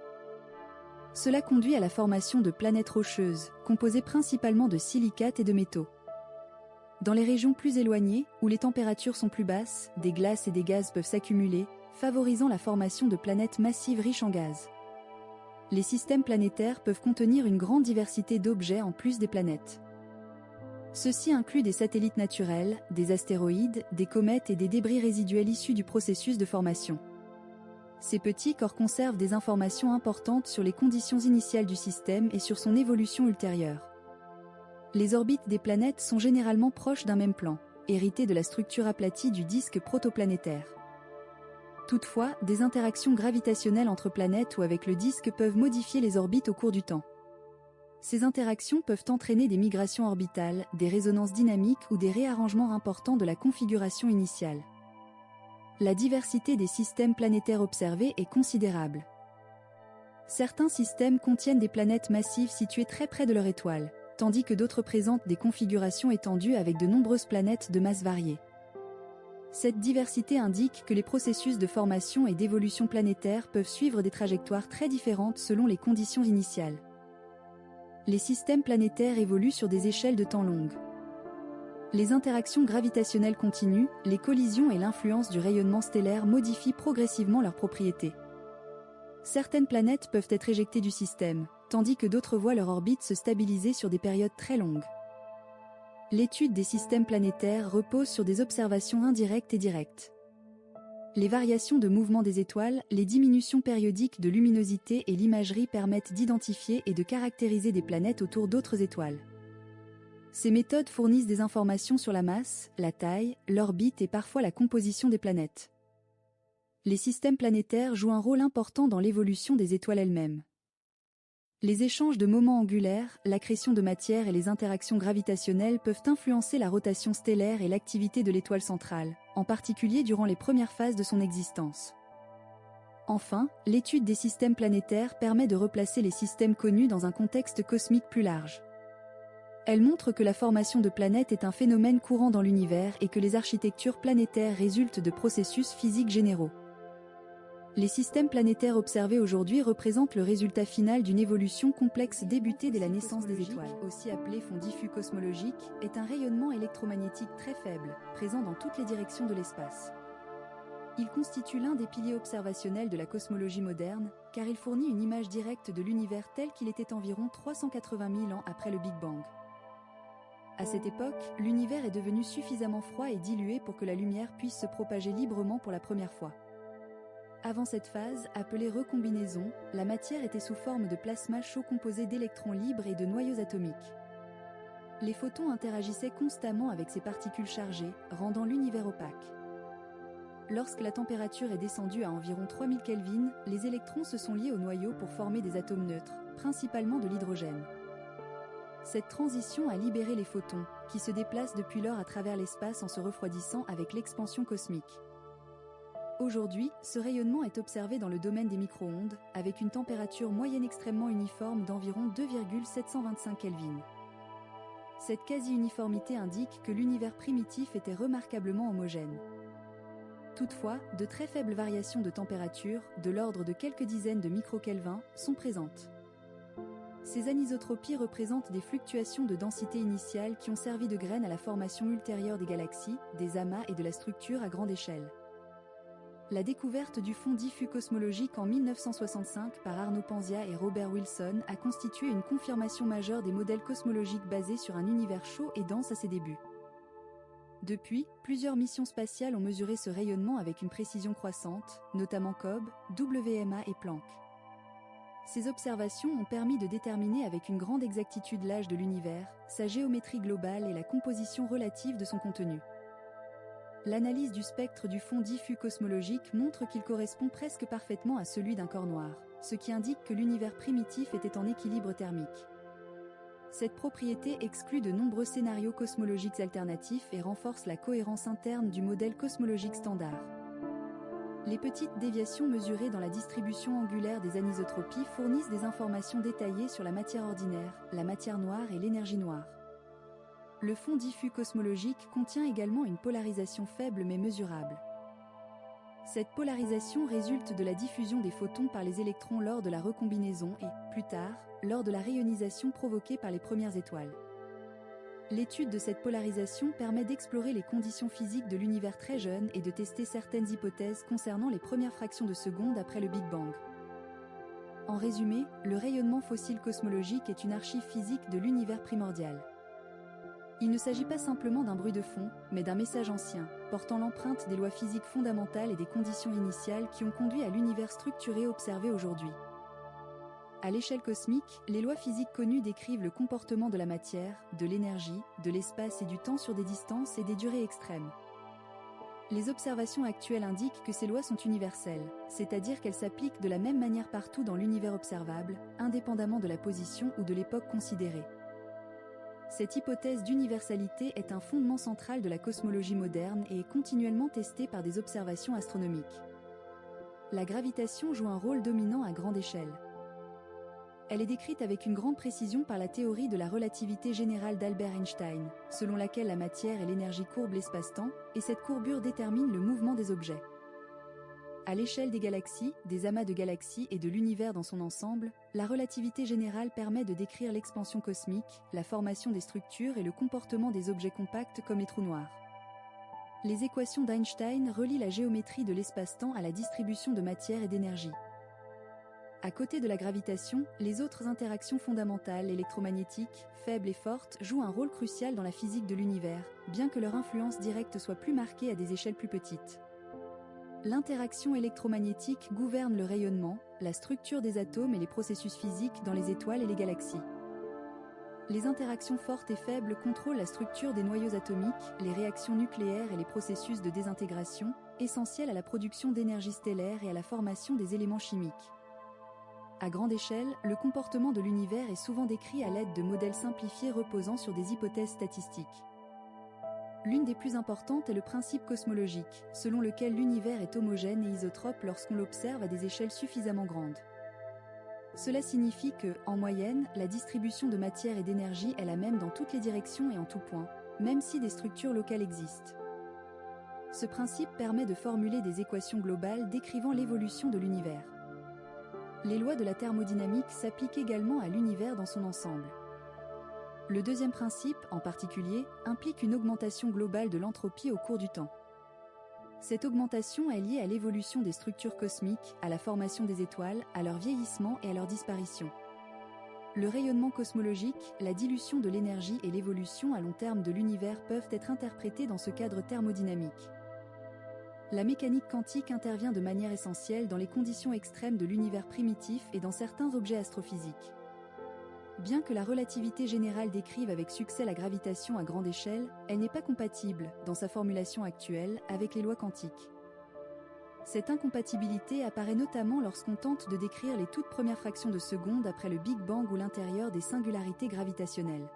Cela conduit à la formation de planètes rocheuses, composées principalement de silicates et de métaux. Dans les régions plus éloignées, où les températures sont plus basses, des glaces et des gaz peuvent s'accumuler, favorisant la formation de planètes massives riches en gaz. Les systèmes planétaires peuvent contenir une grande diversité d'objets en plus des planètes. Ceux-ci incluent des satellites naturels, des astéroïdes, des comètes et des débris résiduels issus du processus de formation. Ces petits corps conservent des informations importantes sur les conditions initiales du système et sur son évolution ultérieure. Les orbites des planètes sont généralement proches d'un même plan, hérité de la structure aplatie du disque protoplanétaire. Toutefois, des interactions gravitationnelles entre planètes ou avec le disque peuvent modifier les orbites au cours du temps. Ces interactions peuvent entraîner des migrations orbitales, des résonances dynamiques ou des réarrangements importants de la configuration initiale. La diversité des systèmes planétaires observés est considérable. Certains systèmes contiennent des planètes massives situées très près de leur étoile, tandis que d'autres présentent des configurations étendues avec de nombreuses planètes de masse variée. Cette diversité indique que les processus de formation et d'évolution planétaire peuvent suivre des trajectoires très différentes selon les conditions initiales. Les systèmes planétaires évoluent sur des échelles de temps longues. Les interactions gravitationnelles continues, les collisions et l'influence du rayonnement stellaire modifient progressivement leurs propriétés. Certaines planètes peuvent être éjectées du système, tandis que d'autres voient leur orbite se stabiliser sur des périodes très longues. L'étude des systèmes planétaires repose sur des observations indirectes et directes. Les variations de mouvement des étoiles, les diminutions périodiques de luminosité et l'imagerie permettent d'identifier et de caractériser des planètes autour d'autres étoiles. Ces méthodes fournissent des informations sur la masse, la taille, l'orbite et parfois la composition des planètes. Les systèmes planétaires jouent un rôle important dans l'évolution des étoiles elles-mêmes. Les échanges de moments angulaires, l'accrétion de matière et les interactions gravitationnelles peuvent influencer la rotation stellaire et l'activité de l'étoile centrale, en particulier durant les premières phases de son existence. Enfin, l'étude des systèmes planétaires permet de replacer les systèmes connus dans un contexte cosmique plus large. Elle montre que la formation de planètes est un phénomène courant dans l'univers et que les architectures planétaires résultent de processus physiques généraux. Les systèmes planétaires observés aujourd'hui représentent le résultat final d'une évolution complexe débutée dès la naissance des étoiles. Aussi appelé fond diffus cosmologique, est un rayonnement électromagnétique très faible, présent dans toutes les directions de l'espace. Il constitue l'un des piliers observationnels de la cosmologie moderne, car il fournit une image directe de l'univers tel qu'il était environ 380 000 ans après le Big Bang. À cette époque, l'univers est devenu suffisamment froid et dilué pour que la lumière puisse se propager librement pour la première fois. Avant cette phase, appelée recombinaison, la matière était sous forme de plasma chaud composé d'électrons libres et de noyaux atomiques. Les photons interagissaient constamment avec ces particules chargées, rendant l'univers opaque. Lorsque la température est descendue à environ 3000 Kelvin, les électrons se sont liés aux noyaux pour former des atomes neutres, principalement de l'hydrogène. Cette transition a libéré les photons, qui se déplacent depuis lors à travers l'espace en se refroidissant avec l'expansion cosmique. Aujourd'hui, ce rayonnement est observé dans le domaine des micro-ondes, avec une température moyenne extrêmement uniforme d'environ 2,725 Kelvin. Cette quasi-uniformité indique que l'univers primitif était remarquablement homogène. Toutefois, de très faibles variations de température, de l'ordre de quelques dizaines de microkelvins, sont présentes. Ces anisotropies représentent des fluctuations de densité initiale qui ont servi de graines à la formation ultérieure des galaxies, des amas et de la structure à grande échelle. La découverte du fond diffus cosmologique en 1965 par Arno Panzia et Robert Wilson a constitué une confirmation majeure des modèles cosmologiques basés sur un univers chaud et dense à ses débuts. Depuis, plusieurs missions spatiales ont mesuré ce rayonnement avec une précision croissante, notamment COBE, WMA et Planck. Ces observations ont permis de déterminer avec une grande exactitude l'âge de l'univers, sa géométrie globale et la composition relative de son contenu. L'analyse du spectre du fond diffus cosmologique montre qu'il correspond presque parfaitement à celui d'un corps noir, ce qui indique que l'univers primitif était en équilibre thermique. Cette propriété exclut de nombreux scénarios cosmologiques alternatifs et renforce la cohérence interne du modèle cosmologique standard. Les petites déviations mesurées dans la distribution angulaire des anisotropies fournissent des informations détaillées sur la matière ordinaire, la matière noire et l'énergie noire. Le fond diffus cosmologique contient également une polarisation faible mais mesurable. Cette polarisation résulte de la diffusion des photons par les électrons lors de la recombinaison et, plus tard, lors de la rayonisation provoquée par les premières étoiles. L'étude de cette polarisation permet d'explorer les conditions physiques de l'univers très jeune et de tester certaines hypothèses concernant les premières fractions de seconde après le Big Bang. En résumé, le rayonnement fossile cosmologique est une archive physique de l'univers primordial. Il ne s'agit pas simplement d'un bruit de fond, mais d'un message ancien, portant l'empreinte des lois physiques fondamentales et des conditions initiales qui ont conduit à l'univers structuré observé aujourd'hui. À l'échelle cosmique, les lois physiques connues décrivent le comportement de la matière, de l'énergie, de l'espace et du temps sur des distances et des durées extrêmes. Les observations actuelles indiquent que ces lois sont universelles, c'est-à-dire qu'elles s'appliquent de la même manière partout dans l'univers observable, indépendamment de la position ou de l'époque considérée. Cette hypothèse d'universalité est un fondement central de la cosmologie moderne et est continuellement testée par des observations astronomiques. La gravitation joue un rôle dominant à grande échelle. Elle est décrite avec une grande précision par la théorie de la relativité générale d'Albert Einstein, selon laquelle la matière et l'énergie courbent l'espace-temps, et cette courbure détermine le mouvement des objets. À l'échelle des galaxies, des amas de galaxies et de l'univers dans son ensemble, la relativité générale permet de décrire l'expansion cosmique, la formation des structures et le comportement des objets compacts comme les trous noirs. Les équations d'Einstein relient la géométrie de l'espace-temps à la distribution de matière et d'énergie. À côté de la gravitation, les autres interactions fondamentales électromagnétiques, faibles et fortes, jouent un rôle crucial dans la physique de l'univers, bien que leur influence directe soit plus marquée à des échelles plus petites. L'interaction électromagnétique gouverne le rayonnement, la structure des atomes et les processus physiques dans les étoiles et les galaxies. Les interactions fortes et faibles contrôlent la structure des noyaux atomiques, les réactions nucléaires et les processus de désintégration, essentiels à la production d'énergie stellaire et à la formation des éléments chimiques. À grande échelle, le comportement de l'univers est souvent décrit à l'aide de modèles simplifiés reposant sur des hypothèses statistiques. L'une des plus importantes est le principe cosmologique, selon lequel l'univers est homogène et isotrope lorsqu'on l'observe à des échelles suffisamment grandes. Cela signifie que, en moyenne, la distribution de matière et d'énergie est la même dans toutes les directions et en tout point, même si des structures locales existent. Ce principe permet de formuler des équations globales décrivant l'évolution de l'univers. Les lois de la thermodynamique s'appliquent également à l'univers dans son ensemble. Le deuxième principe, en particulier, implique une augmentation globale de l'entropie au cours du temps. Cette augmentation est liée à l'évolution des structures cosmiques, à la formation des étoiles, à leur vieillissement et à leur disparition. Le rayonnement cosmologique, la dilution de l'énergie et l'évolution à long terme de l'univers peuvent être interprétés dans ce cadre thermodynamique. La mécanique quantique intervient de manière essentielle dans les conditions extrêmes de l'univers primitif et dans certains objets astrophysiques. Bien que la relativité générale décrive avec succès la gravitation à grande échelle, elle n'est pas compatible, dans sa formulation actuelle, avec les lois quantiques. Cette incompatibilité apparaît notamment lorsqu'on tente de décrire les toutes premières fractions de seconde après le Big Bang ou l'intérieur des singularités gravitationnelles.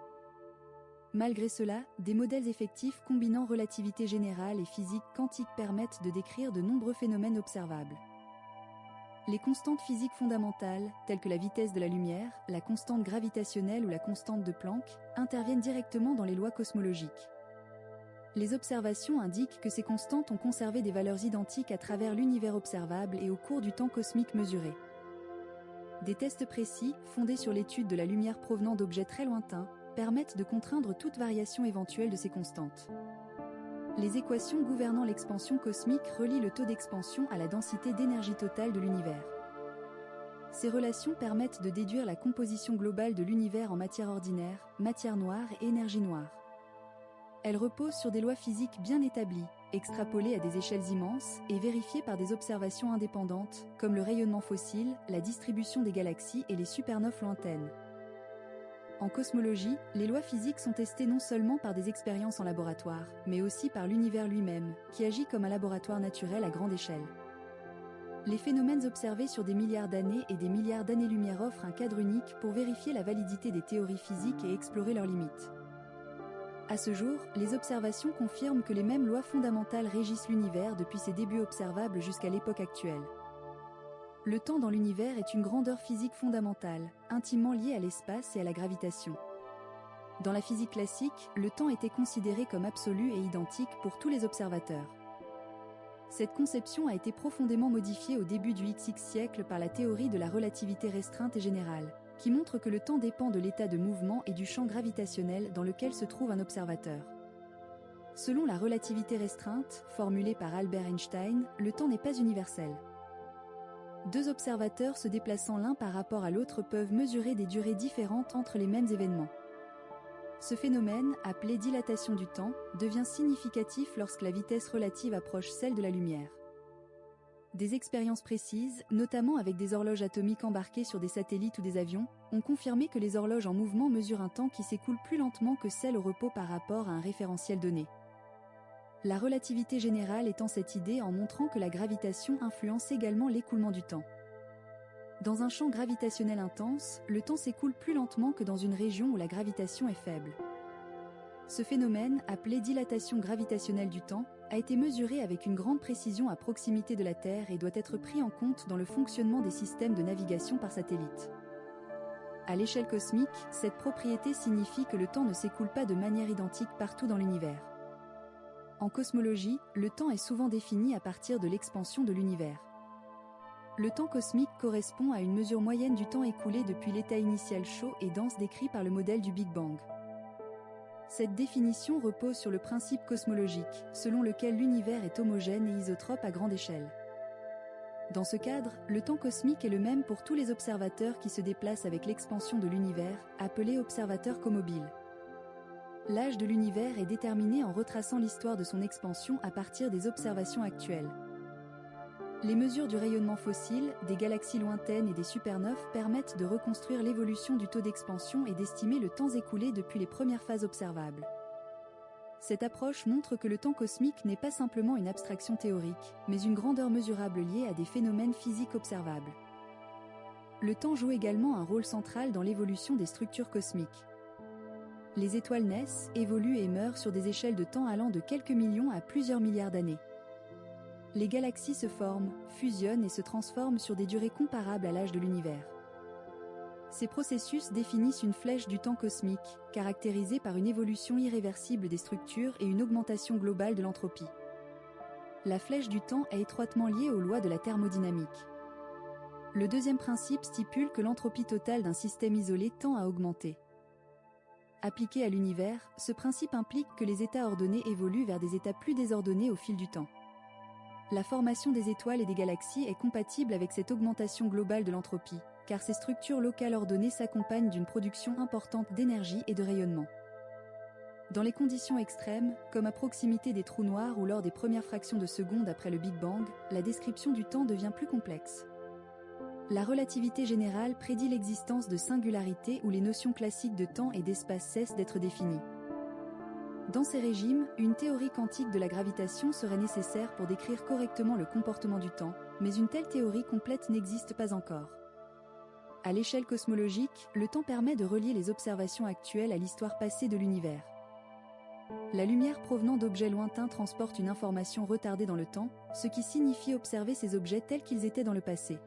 Malgré cela, des modèles effectifs combinant relativité générale et physique quantique permettent de décrire de nombreux phénomènes observables. Les constantes physiques fondamentales, telles que la vitesse de la lumière, la constante gravitationnelle ou la constante de Planck, interviennent directement dans les lois cosmologiques. Les observations indiquent que ces constantes ont conservé des valeurs identiques à travers l'univers observable et au cours du temps cosmique mesuré. Des tests précis, fondés sur l'étude de la lumière provenant d'objets très lointains, permettent de contraindre toute variation éventuelle de ces constantes. Les équations gouvernant l'expansion cosmique relient le taux d'expansion à la densité d'énergie totale de l'univers. Ces relations permettent de déduire la composition globale de l'univers en matière ordinaire, matière noire et énergie noire. Elles reposent sur des lois physiques bien établies, extrapolées à des échelles immenses et vérifiées par des observations indépendantes, comme le rayonnement fossile, la distribution des galaxies et les supernoves lointaines. En cosmologie, les lois physiques sont testées non seulement par des expériences en laboratoire, mais aussi par l'univers lui-même, qui agit comme un laboratoire naturel à grande échelle. Les phénomènes observés sur des milliards d'années et des milliards d'années-lumière offrent un cadre unique pour vérifier la validité des théories physiques et explorer leurs limites. À ce jour, les observations confirment que les mêmes lois fondamentales régissent l'univers depuis ses débuts observables jusqu'à l'époque actuelle. Le temps dans l'univers est une grandeur physique fondamentale, intimement liée à l'espace et à la gravitation. Dans la physique classique, le temps était considéré comme absolu et identique pour tous les observateurs. Cette conception a été profondément modifiée au début du XX siècle par la théorie de la relativité restreinte et générale, qui montre que le temps dépend de l'état de mouvement et du champ gravitationnel dans lequel se trouve un observateur. Selon la relativité restreinte, formulée par Albert Einstein, le temps n'est pas universel. Deux observateurs se déplaçant l'un par rapport à l'autre peuvent mesurer des durées différentes entre les mêmes événements. Ce phénomène, appelé dilatation du temps, devient significatif lorsque la vitesse relative approche celle de la lumière. Des expériences précises, notamment avec des horloges atomiques embarquées sur des satellites ou des avions, ont confirmé que les horloges en mouvement mesurent un temps qui s'écoule plus lentement que celle au repos par rapport à un référentiel donné. La relativité générale étend cette idée en montrant que la gravitation influence également l'écoulement du temps. Dans un champ gravitationnel intense, le temps s'écoule plus lentement que dans une région où la gravitation est faible. Ce phénomène, appelé dilatation gravitationnelle du temps, a été mesuré avec une grande précision à proximité de la Terre et doit être pris en compte dans le fonctionnement des systèmes de navigation par satellite. À l'échelle cosmique, cette propriété signifie que le temps ne s'écoule pas de manière identique partout dans l'univers. En cosmologie, le temps est souvent défini à partir de l'expansion de l'univers. Le temps cosmique correspond à une mesure moyenne du temps écoulé depuis l'état initial chaud et dense décrit par le modèle du Big Bang. Cette définition repose sur le principe cosmologique, selon lequel l'univers est homogène et isotrope à grande échelle. Dans ce cadre, le temps cosmique est le même pour tous les observateurs qui se déplacent avec l'expansion de l'univers, appelés observateurs comobiles. L'âge de l'univers est déterminé en retraçant l'histoire de son expansion à partir des observations actuelles. Les mesures du rayonnement fossile, des galaxies lointaines et des supernoves permettent de reconstruire l'évolution du taux d'expansion et d'estimer le temps écoulé depuis les premières phases observables. Cette approche montre que le temps cosmique n'est pas simplement une abstraction théorique, mais une grandeur mesurable liée à des phénomènes physiques observables. Le temps joue également un rôle central dans l'évolution des structures cosmiques. Les étoiles naissent, évoluent et meurent sur des échelles de temps allant de quelques millions à plusieurs milliards d'années. Les galaxies se forment, fusionnent et se transforment sur des durées comparables à l'âge de l'univers. Ces processus définissent une flèche du temps cosmique, caractérisée par une évolution irréversible des structures et une augmentation globale de l'entropie. La flèche du temps est étroitement liée aux lois de la thermodynamique. Le deuxième principe stipule que l'entropie totale d'un système isolé tend à augmenter. Appliqué à l'univers, ce principe implique que les états ordonnés évoluent vers des états plus désordonnés au fil du temps. La formation des étoiles et des galaxies est compatible avec cette augmentation globale de l'entropie, car ces structures locales ordonnées s'accompagnent d'une production importante d'énergie et de rayonnement. Dans les conditions extrêmes, comme à proximité des trous noirs ou lors des premières fractions de seconde après le Big Bang, la description du temps devient plus complexe. La relativité générale prédit l'existence de singularités où les notions classiques de temps et d'espace cessent d'être définies. Dans ces régimes, une théorie quantique de la gravitation serait nécessaire pour décrire correctement le comportement du temps, mais une telle théorie complète n'existe pas encore. À l'échelle cosmologique, le temps permet de relier les observations actuelles à l'histoire passée de l'univers. La lumière provenant d'objets lointains transporte une information retardée dans le temps, ce qui signifie observer ces objets tels qu'ils étaient dans le passé.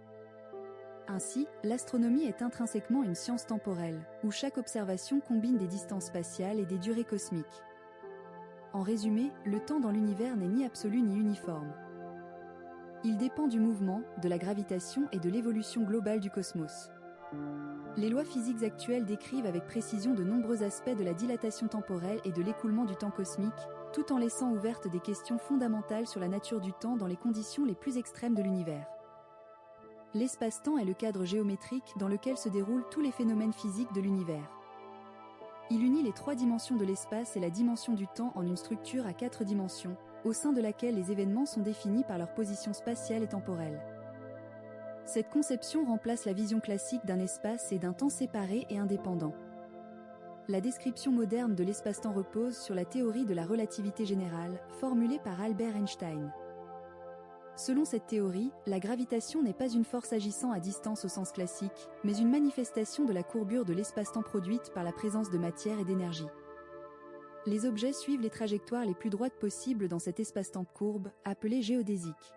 Ainsi, l'astronomie est intrinsèquement une science temporelle, où chaque observation combine des distances spatiales et des durées cosmiques. En résumé, le temps dans l'univers n'est ni absolu ni uniforme. Il dépend du mouvement, de la gravitation et de l'évolution globale du cosmos. Les lois physiques actuelles décrivent avec précision de nombreux aspects de la dilatation temporelle et de l'écoulement du temps cosmique, tout en laissant ouvertes des questions fondamentales sur la nature du temps dans les conditions les plus extrêmes de l'univers. L'espace-temps est le cadre géométrique dans lequel se déroulent tous les phénomènes physiques de l'univers. Il unit les trois dimensions de l'espace et la dimension du temps en une structure à 4 dimensions, au sein de laquelle les événements sont définis par leur position spatiale et temporelle. Cette conception remplace la vision classique d'un espace et d'un temps séparés et indépendants. La description moderne de l'espace-temps repose sur la théorie de la relativité générale, formulée par Albert Einstein. Selon cette théorie, la gravitation n'est pas une force agissant à distance au sens classique, mais une manifestation de la courbure de l'espace-temps produite par la présence de matière et d'énergie. Les objets suivent les trajectoires les plus droites possibles dans cet espace-temps courbe, appelé géodésique.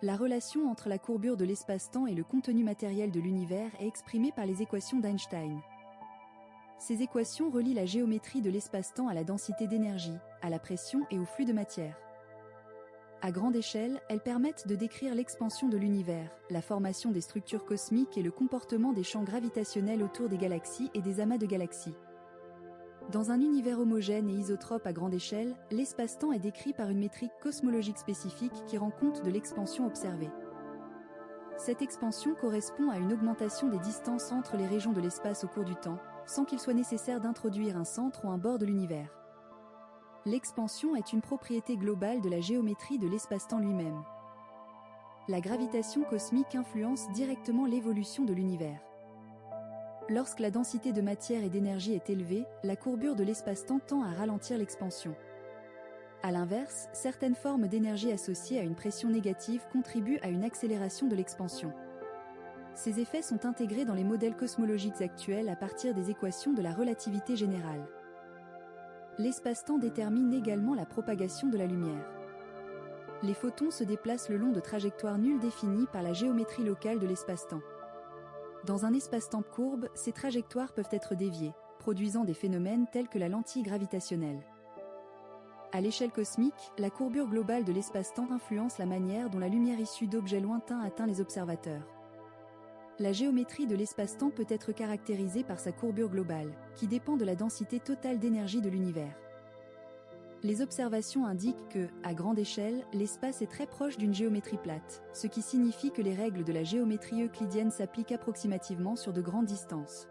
La relation entre la courbure de l'espace-temps et le contenu matériel de l'univers est exprimée par les équations d'Einstein. Ces équations relient la géométrie de l'espace-temps à la densité d'énergie, à la pression et au flux de matière. À grande échelle, elles permettent de décrire l'expansion de l'univers, la formation des structures cosmiques et le comportement des champs gravitationnels autour des galaxies et des amas de galaxies. Dans un univers homogène et isotrope à grande échelle, l'espace-temps est décrit par une métrique cosmologique spécifique qui rend compte de l'expansion observée. Cette expansion correspond à une augmentation des distances entre les régions de l'espace au cours du temps, sans qu'il soit nécessaire d'introduire un centre ou un bord de l'univers. L'expansion est une propriété globale de la géométrie de l'espace-temps lui-même. La gravitation cosmique influence directement l'évolution de l'univers. Lorsque la densité de matière et d'énergie est élevée, la courbure de l'espace-temps tend à ralentir l'expansion. A l'inverse, certaines formes d'énergie associées à une pression négative contribuent à une accélération de l'expansion. Ces effets sont intégrés dans les modèles cosmologiques actuels à partir des équations de la relativité générale. L'espace-temps détermine également la propagation de la lumière. Les photons se déplacent le long de trajectoires nulles définies par la géométrie locale de l'espace-temps. Dans un espace-temps courbe, ces trajectoires peuvent être déviées, produisant des phénomènes tels que la lentille gravitationnelle. À l'échelle cosmique, la courbure globale de l'espace-temps influence la manière dont la lumière issue d'objets lointains atteint les observateurs. La géométrie de l'espace-temps peut être caractérisée par sa courbure globale, qui dépend de la densité totale d'énergie de l'univers. Les observations indiquent que, à grande échelle, l'espace est très proche d'une géométrie plate, ce qui signifie que les règles de la géométrie euclidienne s'appliquent approximativement sur de grandes distances.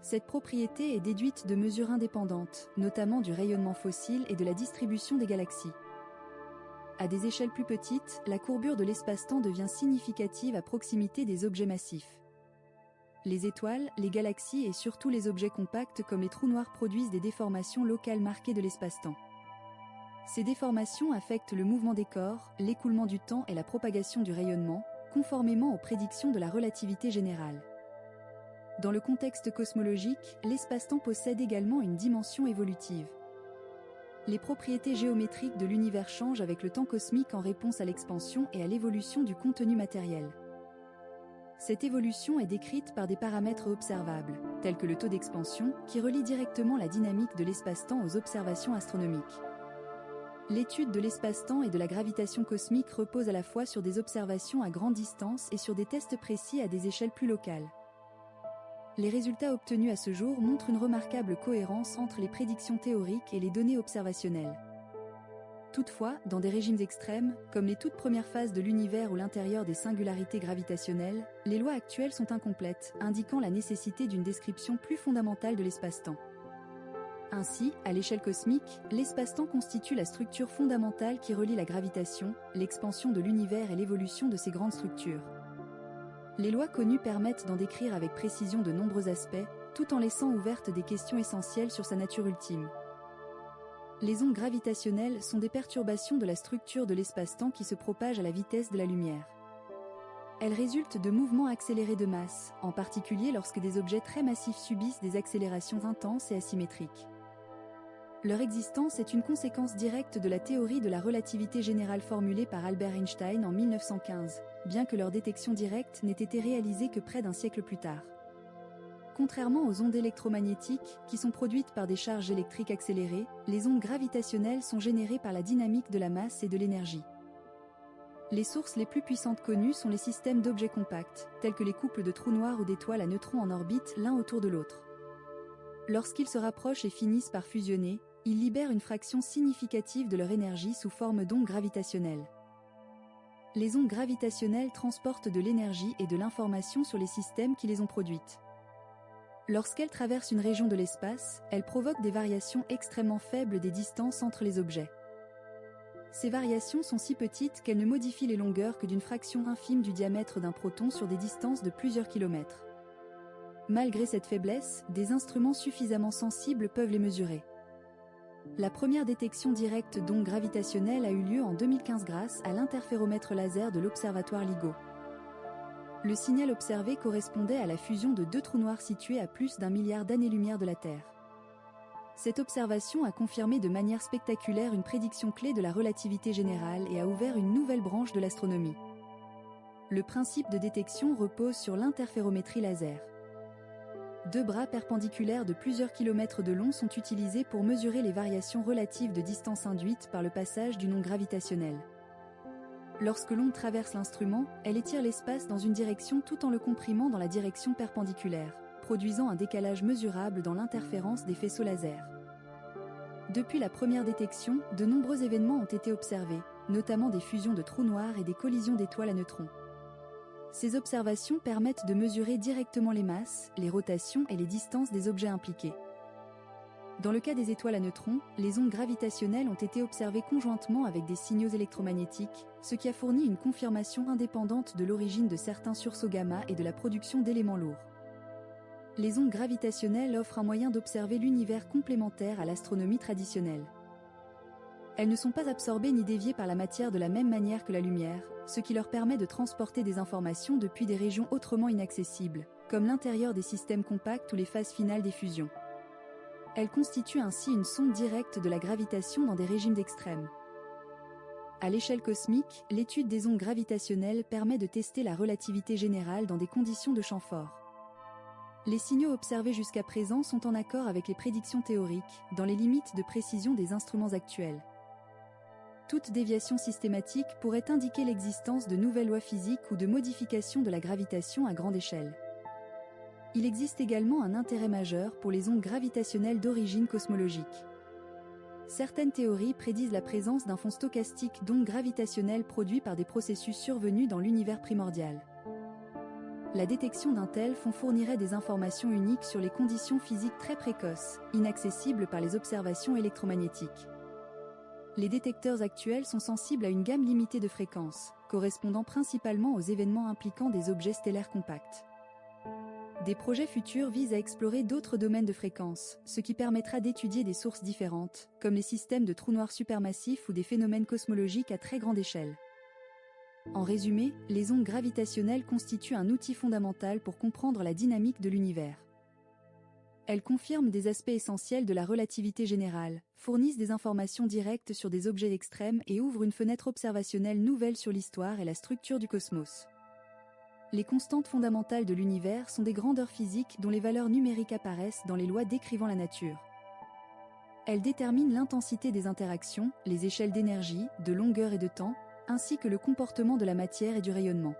Cette propriété est déduite de mesures indépendantes, notamment du rayonnement fossile et de la distribution des galaxies. À des échelles plus petites, la courbure de l'espace-temps devient significative à proximité des objets massifs. Les étoiles, les galaxies et surtout les objets compacts comme les trous noirs produisent des déformations locales marquées de l'espace-temps. Ces déformations affectent le mouvement des corps, l'écoulement du temps et la propagation du rayonnement, conformément aux prédictions de la relativité générale. Dans le contexte cosmologique, l'espace-temps possède également une dimension évolutive. Les propriétés géométriques de l'univers changent avec le temps cosmique en réponse à l'expansion et à l'évolution du contenu matériel. Cette évolution est décrite par des paramètres observables, tels que le taux d'expansion, qui relie directement la dynamique de l'espace-temps aux observations astronomiques. L'étude de l'espace-temps et de la gravitation cosmique repose à la fois sur des observations à grande distance et sur des tests précis à des échelles plus locales. Les résultats obtenus à ce jour montrent une remarquable cohérence entre les prédictions théoriques et les données observationnelles. Toutefois, dans des régimes extrêmes, comme les toutes premières phases de l'univers ou l'intérieur des singularités gravitationnelles, les lois actuelles sont incomplètes, indiquant la nécessité d'une description plus fondamentale de l'espace-temps. Ainsi, à l'échelle cosmique, l'espace-temps constitue la structure fondamentale qui relie la gravitation, l'expansion de l'univers et l'évolution de ces grandes structures. Les lois connues permettent d'en décrire avec précision de nombreux aspects, tout en laissant ouvertes des questions essentielles sur sa nature ultime. Les ondes gravitationnelles sont des perturbations de la structure de l'espace-temps qui se propagent à la vitesse de la lumière. Elles résultent de mouvements accélérés de masse, en particulier lorsque des objets très massifs subissent des accélérations intenses et asymétriques. Leur existence est une conséquence directe de la théorie de la relativité générale formulée par Albert Einstein en 1915, bien que leur détection directe n'ait été réalisée que près d'un siècle plus tard. Contrairement aux ondes électromagnétiques, qui sont produites par des charges électriques accélérées, les ondes gravitationnelles sont générées par la dynamique de la masse et de l'énergie. Les sources les plus puissantes connues sont les systèmes d'objets compacts, tels que les couples de trous noirs ou d'étoiles à neutrons en orbite l'un autour de l'autre. Lorsqu'ils se rapprochent et finissent par fusionner, ils libèrent une fraction significative de leur énergie sous forme d'ondes gravitationnelles. Les ondes gravitationnelles transportent de l'énergie et de l'information sur les systèmes qui les ont produites. Lorsqu'elles traversent une région de l'espace, elles provoquent des variations extrêmement faibles des distances entre les objets. Ces variations sont si petites qu'elles ne modifient les longueurs que d'une fraction infime du diamètre d'un proton sur des distances de plusieurs kilomètres. Malgré cette faiblesse, des instruments suffisamment sensibles peuvent les mesurer. La première détection directe d'ondes gravitationnelles a eu lieu en 2015 grâce à l'interféromètre laser de l'observatoire LIGO. Le signal observé correspondait à la fusion de deux trous noirs situés à plus d'1 milliard d'années-lumière de la Terre. Cette observation a confirmé de manière spectaculaire une prédiction clé de la relativité générale et a ouvert une nouvelle branche de l'astronomie. Le principe de détection repose sur l'interférométrie laser. Deux bras perpendiculaires de plusieurs kilomètres de long sont utilisés pour mesurer les variations relatives de distance induites par le passage d'une onde gravitationnelle. Lorsque l'onde traverse l'instrument, elle étire l'espace dans une direction tout en le comprimant dans la direction perpendiculaire, produisant un décalage mesurable dans l'interférence des faisceaux laser. Depuis la première détection, de nombreux événements ont été observés, notamment des fusions de trous noirs et des collisions d'étoiles à neutrons. Ces observations permettent de mesurer directement les masses, les rotations et les distances des objets impliqués. Dans le cas des étoiles à neutrons, les ondes gravitationnelles ont été observées conjointement avec des signaux électromagnétiques, ce qui a fourni une confirmation indépendante de l'origine de certains sursauts gamma et de la production d'éléments lourds. Les ondes gravitationnelles offrent un moyen d'observer l'univers complémentaire à l'astronomie traditionnelle. Elles ne sont pas absorbées ni déviées par la matière de la même manière que la lumière, ce qui leur permet de transporter des informations depuis des régions autrement inaccessibles, comme l'intérieur des systèmes compacts ou les phases finales des fusions. Elles constituent ainsi une sonde directe de la gravitation dans des régimes d'extrême. À l'échelle cosmique, l'étude des ondes gravitationnelles permet de tester la relativité générale dans des conditions de champ fort. Les signaux observés jusqu'à présent sont en accord avec les prédictions théoriques, dans les limites de précision des instruments actuels. Toute déviation systématique pourrait indiquer l'existence de nouvelles lois physiques ou de modifications de la gravitation à grande échelle. Il existe également un intérêt majeur pour les ondes gravitationnelles d'origine cosmologique. Certaines théories prédisent la présence d'un fond stochastique d'ondes gravitationnelles produit par des processus survenus dans l'univers primordial. La détection d'un tel fond fournirait des informations uniques sur les conditions physiques très précoces, inaccessibles par les observations électromagnétiques. Les détecteurs actuels sont sensibles à une gamme limitée de fréquences, correspondant principalement aux événements impliquant des objets stellaires compacts. Des projets futurs visent à explorer d'autres domaines de fréquences, ce qui permettra d'étudier des sources différentes, comme les systèmes de trous noirs supermassifs ou des phénomènes cosmologiques à très grande échelle. En résumé, les ondes gravitationnelles constituent un outil fondamental pour comprendre la dynamique de l'univers. Elles confirment des aspects essentiels de la relativité générale, fournissent des informations directes sur des objets extrêmes et ouvrent une fenêtre observationnelle nouvelle sur l'histoire et la structure du cosmos. Les constantes fondamentales de l'univers sont des grandeurs physiques dont les valeurs numériques apparaissent dans les lois décrivant la nature. Elles déterminent l'intensité des interactions, les échelles d'énergie, de longueur et de temps, ainsi que le comportement de la matière et du rayonnement.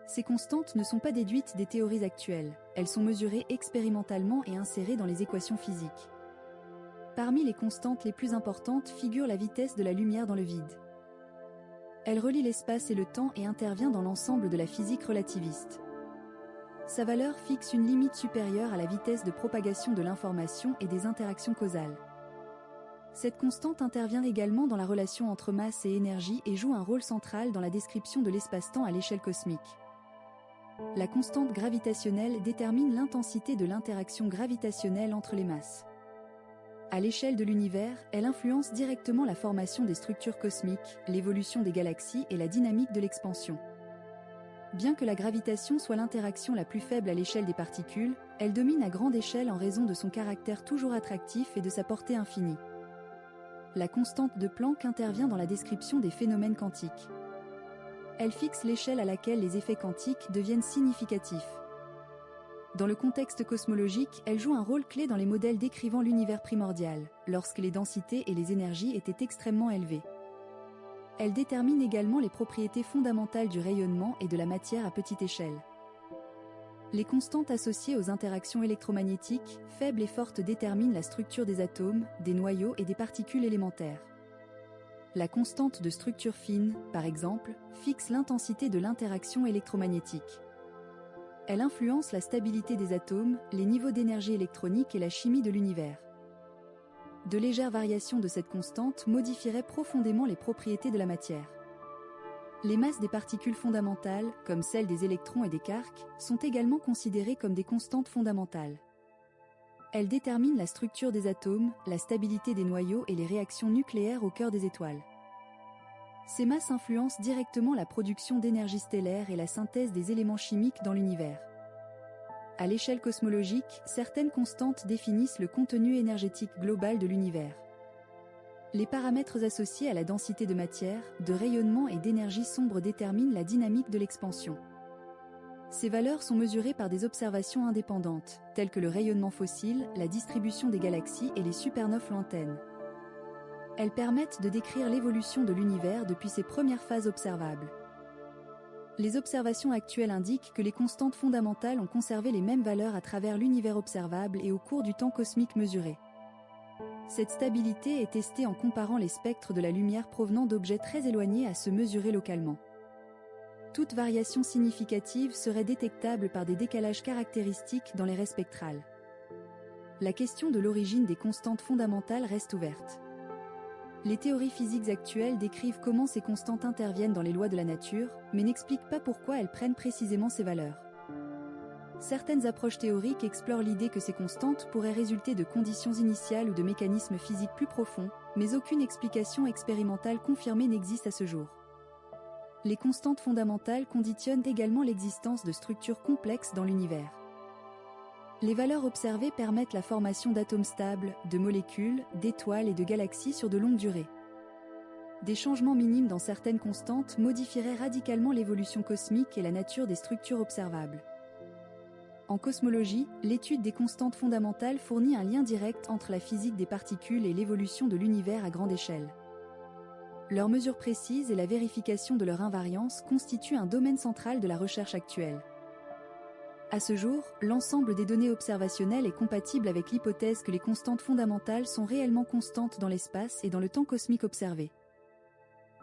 Ces constantes ne sont pas déduites des théories actuelles, elles sont mesurées expérimentalement et insérées dans les équations physiques. Parmi les constantes les plus importantes figure la vitesse de la lumière dans le vide. Elle relie l'espace et le temps et intervient dans l'ensemble de la physique relativiste. Sa valeur fixe une limite supérieure à la vitesse de propagation de l'information et des interactions causales. Cette constante intervient également dans la relation entre masse et énergie et joue un rôle central dans la description de l'espace-temps à l'échelle cosmique. La constante gravitationnelle détermine l'intensité de l'interaction gravitationnelle entre les masses. À l'échelle de l'univers, elle influence directement la formation des structures cosmiques, l'évolution des galaxies et la dynamique de l'expansion. Bien que la gravitation soit l'interaction la plus faible à l'échelle des particules, elle domine à grande échelle en raison de son caractère toujours attractif et de sa portée infinie. La constante de Planck intervient dans la description des phénomènes quantiques. Elle fixe l'échelle à laquelle les effets quantiques deviennent significatifs. Dans le contexte cosmologique, elle joue un rôle clé dans les modèles décrivant l'univers primordial, lorsque les densités et les énergies étaient extrêmement élevées. Elle détermine également les propriétés fondamentales du rayonnement et de la matière à petite échelle. Les constantes associées aux interactions électromagnétiques, faibles et fortes, déterminent la structure des atomes, des noyaux et des particules élémentaires. La constante de structure fine, par exemple, fixe l'intensité de l'interaction électromagnétique. Elle influence la stabilité des atomes, les niveaux d'énergie électronique et la chimie de l'univers. De légères variations de cette constante modifieraient profondément les propriétés de la matière. Les masses des particules fondamentales, comme celles des électrons et des quarks, sont également considérées comme des constantes fondamentales. Elles déterminent la structure des atomes, la stabilité des noyaux et les réactions nucléaires au cœur des étoiles. Ces masses influencent directement la production d'énergie stellaire et la synthèse des éléments chimiques dans l'univers. À l'échelle cosmologique, certaines constantes définissent le contenu énergétique global de l'univers. Les paramètres associés à la densité de matière, de rayonnement et d'énergie sombre déterminent la dynamique de l'expansion. Ces valeurs sont mesurées par des observations indépendantes, telles que le rayonnement fossile, la distribution des galaxies et les supernoves lointaines. Elles permettent de décrire l'évolution de l'univers depuis ses premières phases observables. Les observations actuelles indiquent que les constantes fondamentales ont conservé les mêmes valeurs à travers l'univers observable et au cours du temps cosmique mesuré. Cette stabilité est testée en comparant les spectres de la lumière provenant d'objets très éloignés à ceux mesurés localement. Toute variation significative serait détectable par des décalages caractéristiques dans les raies spectrales. La question de l'origine des constantes fondamentales reste ouverte. Les théories physiques actuelles décrivent comment ces constantes interviennent dans les lois de la nature, mais n'expliquent pas pourquoi elles prennent précisément ces valeurs. Certaines approches théoriques explorent l'idée que ces constantes pourraient résulter de conditions initiales ou de mécanismes physiques plus profonds, mais aucune explication expérimentale confirmée n'existe à ce jour. Les constantes fondamentales conditionnent également l'existence de structures complexes dans l'univers. Les valeurs observées permettent la formation d'atomes stables, de molécules, d'étoiles et de galaxies sur de longues durées. Des changements minimes dans certaines constantes modifieraient radicalement l'évolution cosmique et la nature des structures observables. En cosmologie, l'étude des constantes fondamentales fournit un lien direct entre la physique des particules et l'évolution de l'univers à grande échelle. Leur mesure précise et la vérification de leur invariance constituent un domaine central de la recherche actuelle. À ce jour, l'ensemble des données observationnelles est compatible avec l'hypothèse que les constantes fondamentales sont réellement constantes dans l'espace et dans le temps cosmique observé.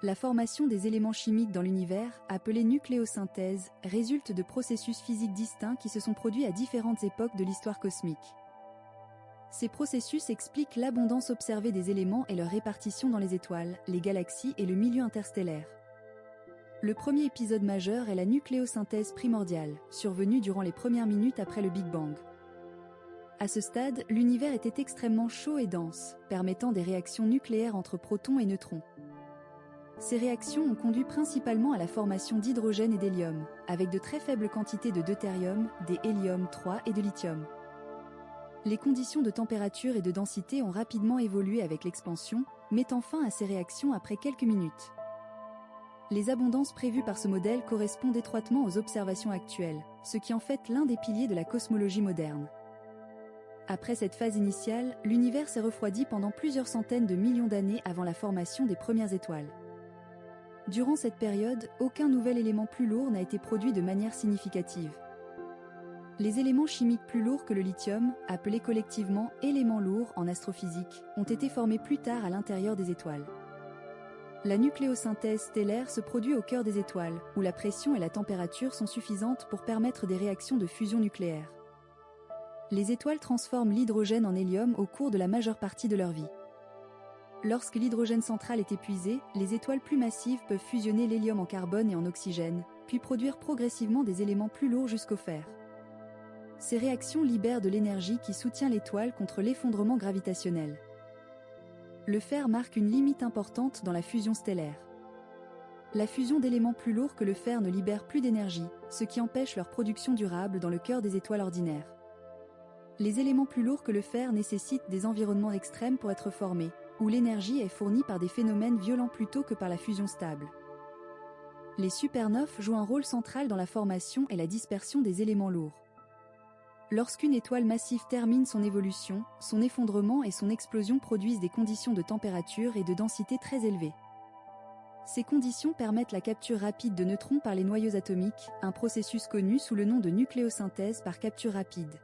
La formation des éléments chimiques dans l'univers, appelée nucléosynthèse, résulte de processus physiques distincts qui se sont produits à différentes époques de l'histoire cosmique. Ces processus expliquent l'abondance observée des éléments et leur répartition dans les étoiles, les galaxies et le milieu interstellaire. Le premier épisode majeur est la nucléosynthèse primordiale, survenue durant les premières minutes après le Big Bang. À ce stade, l'univers était extrêmement chaud et dense, permettant des réactions nucléaires entre protons et neutrons. Ces réactions ont conduit principalement à la formation d'hydrogène et d'hélium, avec de très faibles quantités de deutérium, des hélium-3 et de lithium. Les conditions de température et de densité ont rapidement évolué avec l'expansion, mettant fin à ces réactions après quelques minutes. Les abondances prévues par ce modèle correspondent étroitement aux observations actuelles, ce qui en fait l'un des piliers de la cosmologie moderne. Après cette phase initiale, l'univers s'est refroidi pendant plusieurs centaines de millions d'années avant la formation des premières étoiles. Durant cette période, aucun nouvel élément plus lourd n'a été produit de manière significative. Les éléments chimiques plus lourds que le lithium, appelés collectivement éléments lourds en astrophysique, ont été formés plus tard à l'intérieur des étoiles. La nucléosynthèse stellaire se produit au cœur des étoiles, où la pression et la température sont suffisantes pour permettre des réactions de fusion nucléaire. Les étoiles transforment l'hydrogène en hélium au cours de la majeure partie de leur vie. Lorsque l'hydrogène central est épuisé, les étoiles plus massives peuvent fusionner l'hélium en carbone et en oxygène, puis produire progressivement des éléments plus lourds jusqu'au fer. Ces réactions libèrent de l'énergie qui soutient l'étoile contre l'effondrement gravitationnel. Le fer marque une limite importante dans la fusion stellaire. La fusion d'éléments plus lourds que le fer ne libère plus d'énergie, ce qui empêche leur production durable dans le cœur des étoiles ordinaires. Les éléments plus lourds que le fer nécessitent des environnements extrêmes pour être formés, où l'énergie est fournie par des phénomènes violents plutôt que par la fusion stable. Les supernoves jouent un rôle central dans la formation et la dispersion des éléments lourds. Lorsqu'une étoile massive termine son évolution, son effondrement et son explosion produisent des conditions de température et de densité très élevées. Ces conditions permettent la capture rapide de neutrons par les noyaux atomiques, un processus connu sous le nom de nucléosynthèse par capture rapide.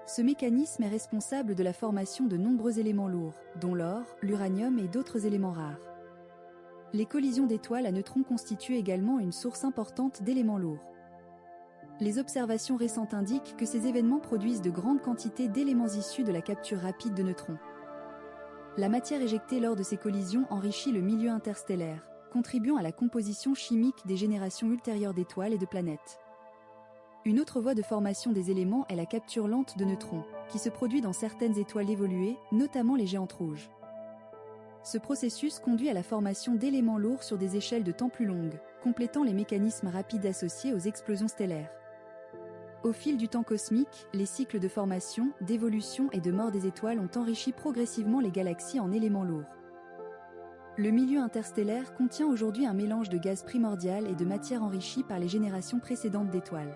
Ce mécanisme est responsable de la formation de nombreux éléments lourds, dont l'or, l'uranium et d'autres éléments rares. Les collisions d'étoiles à neutrons constituent également une source importante d'éléments lourds. Les observations récentes indiquent que ces événements produisent de grandes quantités d'éléments issus de la capture rapide de neutrons. La matière éjectée lors de ces collisions enrichit le milieu interstellaire, contribuant à la composition chimique des générations ultérieures d'étoiles et de planètes. Une autre voie de formation des éléments est la capture lente de neutrons, qui se produit dans certaines étoiles évoluées, notamment les géantes rouges. Ce processus conduit à la formation d'éléments lourds sur des échelles de temps plus longues, complétant les mécanismes rapides associés aux explosions stellaires. Au fil du temps cosmique, les cycles de formation, d'évolution et de mort des étoiles ont enrichi progressivement les galaxies en éléments lourds. Le milieu interstellaire contient aujourd'hui un mélange de gaz primordial et de matière enrichie par les générations précédentes d'étoiles.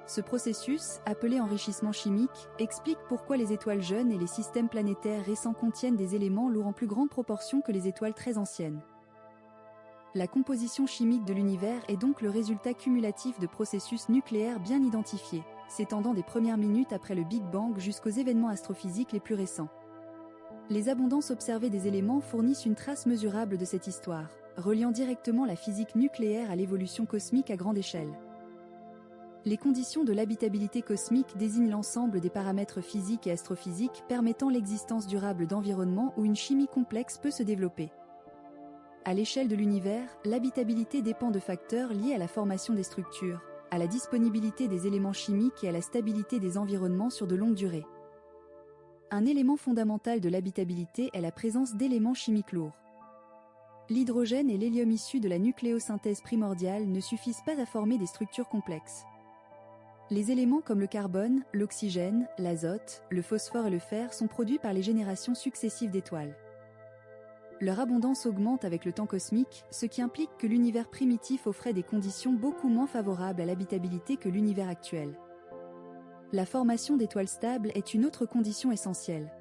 Ce processus, appelé enrichissement chimique, explique pourquoi les étoiles jeunes et les systèmes planétaires récents contiennent des éléments lourds en plus grande proportion que les étoiles très anciennes. La composition chimique de l'univers est donc le résultat cumulatif de processus nucléaires bien identifiés, s'étendant des premières minutes après le Big Bang jusqu'aux événements astrophysiques les plus récents. Les abondances observées des éléments fournissent une trace mesurable de cette histoire, reliant directement la physique nucléaire à l'évolution cosmique à grande échelle. Les conditions de l'habitabilité cosmique désignent l'ensemble des paramètres physiques et astrophysiques permettant l'existence durable d'environnements où une chimie complexe peut se développer. À l'échelle de l'univers, l'habitabilité dépend de facteurs liés à la formation des structures, à la disponibilité des éléments chimiques et à la stabilité des environnements sur de longues durées. Un élément fondamental de l'habitabilité est la présence d'éléments chimiques lourds. L'hydrogène et l'hélium issus de la nucléosynthèse primordiale ne suffisent pas à former des structures complexes. Les éléments comme le carbone, l'oxygène, l'azote, le phosphore et le fer sont produits par les générations successives d'étoiles. Leur abondance augmente avec le temps cosmique, ce qui implique que l'univers primitif offrait des conditions beaucoup moins favorables à l'habitabilité que l'univers actuel. La formation d'étoiles stables est une autre condition essentielle.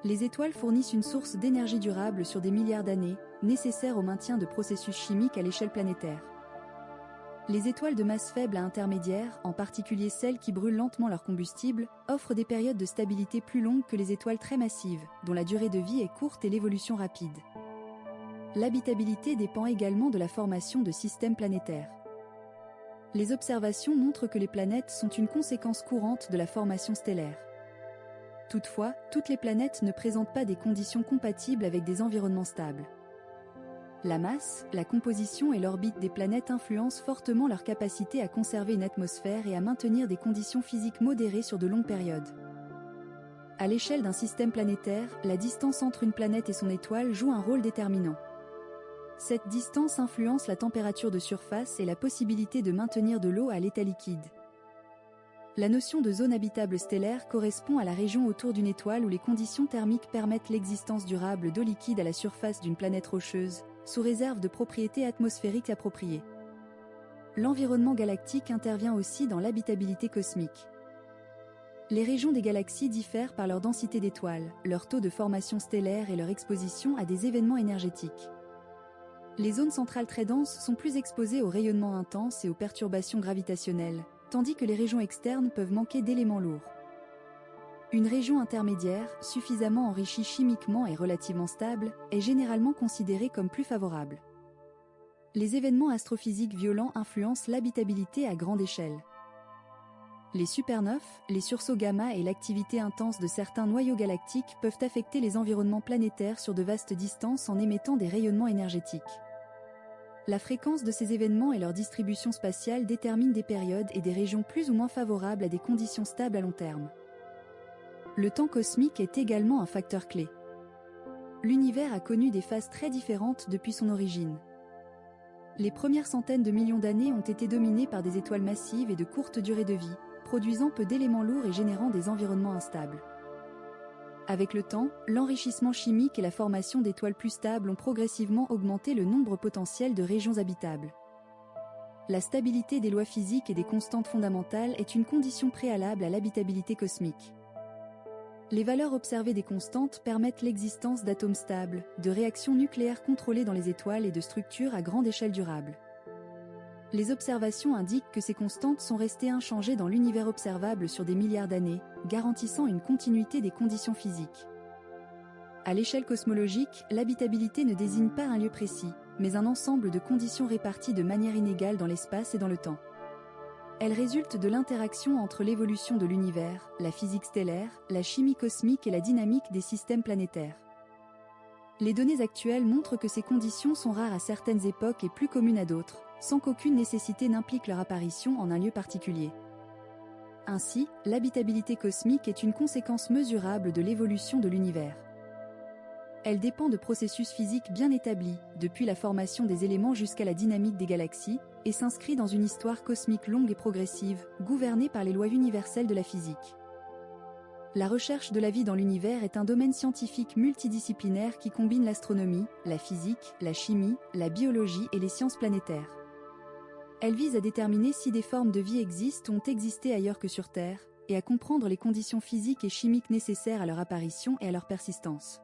Les étoiles fournissent une source d'énergie durable sur des milliards d'années, nécessaire au maintien de processus chimiques à l'échelle planétaire. Les étoiles de masse faible à intermédiaire, en particulier celles qui brûlent lentement leur combustible, offrent des périodes de stabilité plus longues que les étoiles très massives, dont la durée de vie est courte et l'évolution rapide. L'habitabilité dépend également de la formation de systèmes planétaires. Les observations montrent que les planètes sont une conséquence courante de la formation stellaire. Toutefois, toutes les planètes ne présentent pas des conditions compatibles avec des environnements stables. La masse, la composition et l'orbite des planètes influencent fortement leur capacité à conserver une atmosphère et à maintenir des conditions physiques modérées sur de longues périodes. À l'échelle d'un système planétaire, la distance entre une planète et son étoile joue un rôle déterminant. Cette distance influence la température de surface et la possibilité de maintenir de l'eau à l'état liquide. La notion de zone habitable stellaire correspond à la région autour d'une étoile où les conditions thermiques permettent l'existence durable d'eau liquide à la surface d'une planète rocheuse, sous réserve de propriétés atmosphériques appropriées. L'environnement galactique intervient aussi dans l'habitabilité cosmique. Les régions des galaxies diffèrent par leur densité d'étoiles, leur taux de formation stellaire et leur exposition à des événements énergétiques. Les zones centrales très denses sont plus exposées aux rayonnements intenses et aux perturbations gravitationnelles, tandis que les régions externes peuvent manquer d'éléments lourds. Une région intermédiaire, suffisamment enrichie chimiquement et relativement stable, est généralement considérée comme plus favorable. Les événements astrophysiques violents influencent l'habitabilité à grande échelle. Les supernoves, les sursauts gamma et l'activité intense de certains noyaux galactiques peuvent affecter les environnements planétaires sur de vastes distances en émettant des rayonnements énergétiques. La fréquence de ces événements et leur distribution spatiale déterminent des périodes et des régions plus ou moins favorables à des conditions stables à long terme. Le temps cosmique est également un facteur clé. L'univers a connu des phases très différentes depuis son origine. Les premières centaines de millions d'années ont été dominées par des étoiles massives et de courte durée de vie, produisant peu d'éléments lourds et générant des environnements instables. Avec le temps, l'enrichissement chimique et la formation d'étoiles plus stables ont progressivement augmenté le nombre potentiel de régions habitables. La stabilité des lois physiques et des constantes fondamentales est une condition préalable à l'habitabilité cosmique. Les valeurs observées des constantes permettent l'existence d'atomes stables, de réactions nucléaires contrôlées dans les étoiles et de structures à grande échelle durable. Les observations indiquent que ces constantes sont restées inchangées dans l'univers observable sur des milliards d'années, garantissant une continuité des conditions physiques. À l'échelle cosmologique, l'habitabilité ne désigne pas un lieu précis, mais un ensemble de conditions réparties de manière inégale dans l'espace et dans le temps. Elle résulte de l'interaction entre l'évolution de l'univers, la physique stellaire, la chimie cosmique et la dynamique des systèmes planétaires. Les données actuelles montrent que ces conditions sont rares à certaines époques et plus communes à d'autres, sans qu'aucune nécessité n'implique leur apparition en un lieu particulier. Ainsi, l'habitabilité cosmique est une conséquence mesurable de l'évolution de l'univers. Elle dépend de processus physiques bien établis, depuis la formation des éléments jusqu'à la dynamique des galaxies, et s'inscrit dans une histoire cosmique longue et progressive, gouvernée par les lois universelles de la physique. La recherche de la vie dans l'univers est un domaine scientifique multidisciplinaire qui combine l'astronomie, la physique, la chimie, la biologie et les sciences planétaires. Elle vise à déterminer si des formes de vie existent ou ont existé ailleurs que sur Terre, et à comprendre les conditions physiques et chimiques nécessaires à leur apparition et à leur persistance.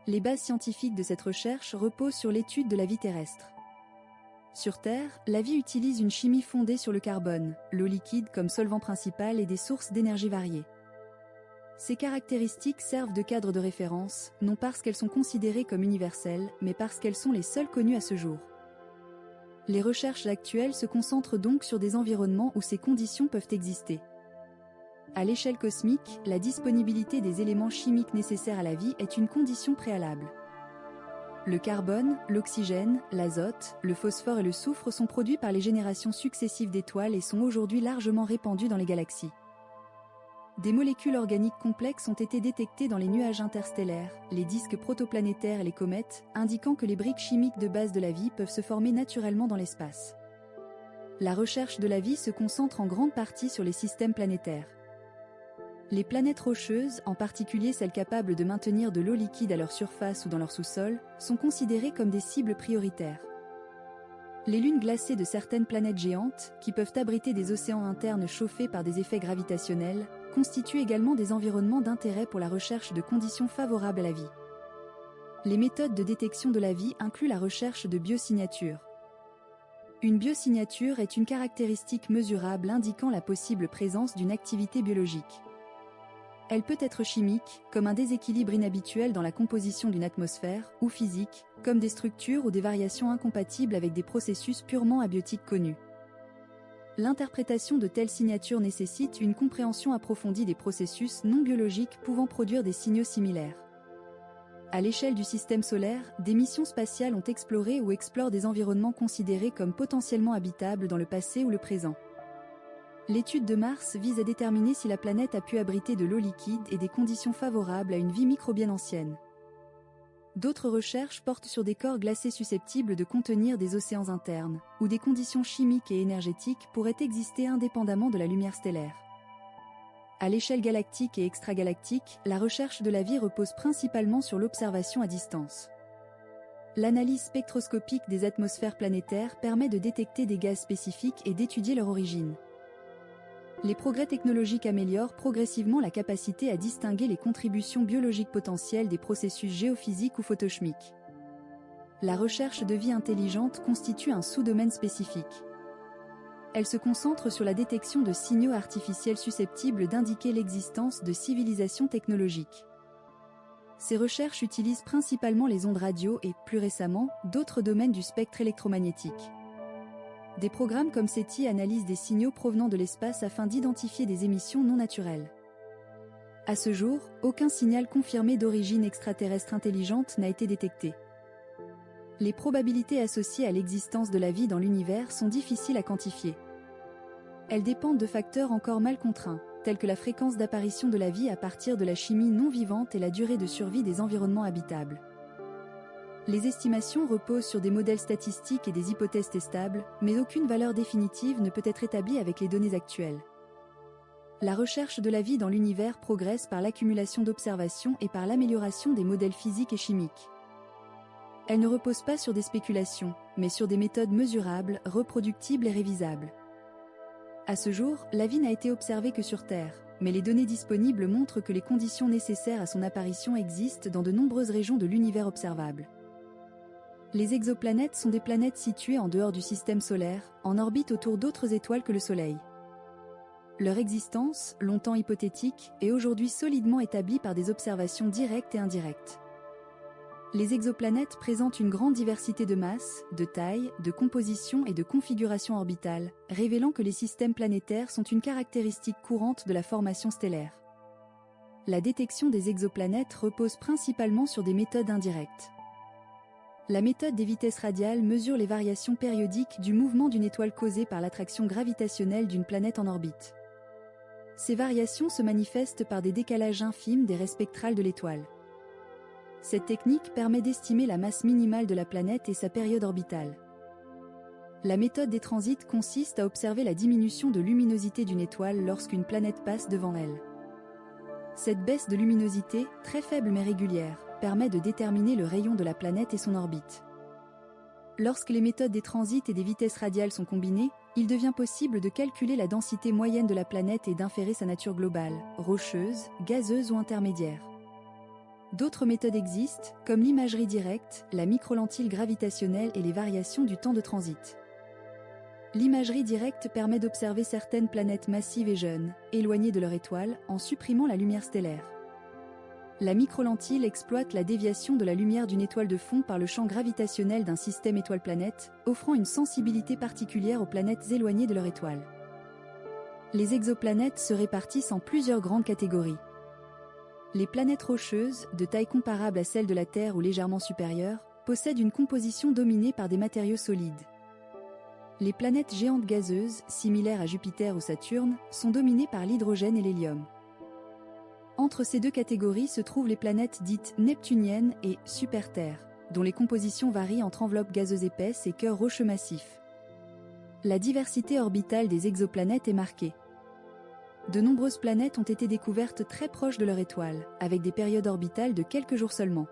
Les bases scientifiques de cette recherche reposent sur l'étude de la vie terrestre. Sur Terre, la vie utilise une chimie fondée sur le carbone, l'eau liquide comme solvant principal et des sources d'énergie variées. Ces caractéristiques servent de cadre de référence, non parce qu'elles sont considérées comme universelles, mais parce qu'elles sont les seules connues à ce jour. Les recherches actuelles se concentrent donc sur des environnements où ces conditions peuvent exister. À l'échelle cosmique, la disponibilité des éléments chimiques nécessaires à la vie est une condition préalable. Le carbone, l'oxygène, l'azote, le phosphore et le soufre sont produits par les générations successives d'étoiles et sont aujourd'hui largement répandus dans les galaxies. Des molécules organiques complexes ont été détectées dans les nuages interstellaires, les disques protoplanétaires et les comètes, indiquant que les briques chimiques de base de la vie peuvent se former naturellement dans l'espace. La recherche de la vie se concentre en grande partie sur les systèmes planétaires. Les planètes rocheuses, en particulier celles capables de maintenir de l'eau liquide à leur surface ou dans leur sous-sol, sont considérées comme des cibles prioritaires. Les lunes glacées de certaines planètes géantes, qui peuvent abriter des océans internes chauffés par des effets gravitationnels, constituent également des environnements d'intérêt pour la recherche de conditions favorables à la vie. Les méthodes de détection de la vie incluent la recherche de biosignatures. Une biosignature est une caractéristique mesurable indiquant la possible présence d'une activité biologique. Elle peut être chimique, comme un déséquilibre inhabituel dans la composition d'une atmosphère, ou physique, comme des structures ou des variations incompatibles avec des processus purement abiotiques connus. L'interprétation de telles signatures nécessite une compréhension approfondie des processus non biologiques pouvant produire des signaux similaires. À l'échelle du système solaire, des missions spatiales ont exploré ou explorent des environnements considérés comme potentiellement habitables dans le passé ou le présent. L'étude de Mars vise à déterminer si la planète a pu abriter de l'eau liquide et des conditions favorables à une vie microbienne ancienne. D'autres recherches portent sur des corps glacés susceptibles de contenir des océans internes, où des conditions chimiques et énergétiques pourraient exister indépendamment de la lumière stellaire. À l'échelle galactique et extragalactique, la recherche de la vie repose principalement sur l'observation à distance. L'analyse spectroscopique des atmosphères planétaires permet de détecter des gaz spécifiques et d'étudier leur origine. Les progrès technologiques améliorent progressivement la capacité à distinguer les contributions biologiques potentielles des processus géophysiques ou photochimiques. La recherche de vie intelligente constitue un sous-domaine spécifique. Elle se concentre sur la détection de signaux artificiels susceptibles d'indiquer l'existence de civilisations technologiques. Ces recherches utilisent principalement les ondes radio et, plus récemment, d'autres domaines du spectre électromagnétique. Des programmes comme SETI analysent des signaux provenant de l'espace afin d'identifier des émissions non naturelles. À ce jour, aucun signal confirmé d'origine extraterrestre intelligente n'a été détecté. Les probabilités associées à l'existence de la vie dans l'univers sont difficiles à quantifier. Elles dépendent de facteurs encore mal contraints, tels que la fréquence d'apparition de la vie à partir de la chimie non vivante et la durée de survie des environnements habitables. Les estimations reposent sur des modèles statistiques et des hypothèses testables, mais aucune valeur définitive ne peut être établie avec les données actuelles. La recherche de la vie dans l'univers progresse par l'accumulation d'observations et par l'amélioration des modèles physiques et chimiques. Elle ne repose pas sur des spéculations, mais sur des méthodes mesurables, reproductibles et révisables. À ce jour, la vie n'a été observée que sur Terre, mais les données disponibles montrent que les conditions nécessaires à son apparition existent dans de nombreuses régions de l'univers observable. Les exoplanètes sont des planètes situées en dehors du système solaire, en orbite autour d'autres étoiles que le Soleil. Leur existence, longtemps hypothétique, est aujourd'hui solidement établie par des observations directes et indirectes. Les exoplanètes présentent une grande diversité de masse, de taille, de composition et de configuration orbitale, révélant que les systèmes planétaires sont une caractéristique courante de la formation stellaire. La détection des exoplanètes repose principalement sur des méthodes indirectes. La méthode des vitesses radiales mesure les variations périodiques du mouvement d'une étoile causées par l'attraction gravitationnelle d'une planète en orbite. Ces variations se manifestent par des décalages infimes des raies spectrales de l'étoile. Cette technique permet d'estimer la masse minimale de la planète et sa période orbitale. La méthode des transits consiste à observer la diminution de luminosité d'une étoile lorsqu'une planète passe devant elle. Cette baisse de luminosité, très faible mais régulière, permet de déterminer le rayon de la planète et son orbite. Lorsque les méthodes des transits et des vitesses radiales sont combinées, il devient possible de calculer la densité moyenne de la planète et d'inférer sa nature globale, rocheuse, gazeuse ou intermédiaire. D'autres méthodes existent, comme l'imagerie directe, la microlentille gravitationnelle et les variations du temps de transit. L'imagerie directe permet d'observer certaines planètes massives et jeunes, éloignées de leur étoile, en supprimant la lumière stellaire. La microlentille exploite la déviation de la lumière d'une étoile de fond par le champ gravitationnel d'un système étoile-planète, offrant une sensibilité particulière aux planètes éloignées de leur étoile. Les exoplanètes se répartissent en plusieurs grandes catégories. Les planètes rocheuses, de taille comparable à celle de la Terre ou légèrement supérieure, possèdent une composition dominée par des matériaux solides. Les planètes géantes gazeuses, similaires à Jupiter ou Saturne, sont dominées par l'hydrogène et l'hélium. Entre ces deux catégories se trouvent les planètes dites neptuniennes et super-Terre, dont les compositions varient entre enveloppes gazeuses épaisses et cœurs rocheux massifs. La diversité orbitale des exoplanètes est marquée. De nombreuses planètes ont été découvertes très proches de leur étoile, avec des périodes orbitales de quelques jours seulement.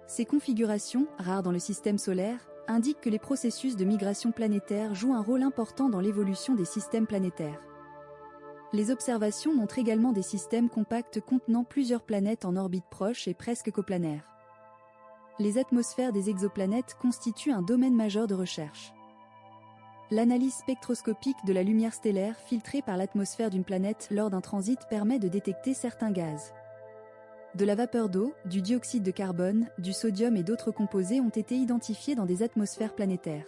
Ces configurations, rares dans le système solaire, indiquent que les processus de migration planétaire jouent un rôle important dans l'évolution des systèmes planétaires. Les observations montrent également des systèmes compacts contenant plusieurs planètes en orbite proche et presque coplanaires. Les atmosphères des exoplanètes constituent un domaine majeur de recherche. L'analyse spectroscopique de la lumière stellaire filtrée par l'atmosphère d'une planète lors d'un transit permet de détecter certains gaz. De la vapeur d'eau, du dioxyde de carbone, du sodium et d'autres composés ont été identifiés dans des atmosphères planétaires.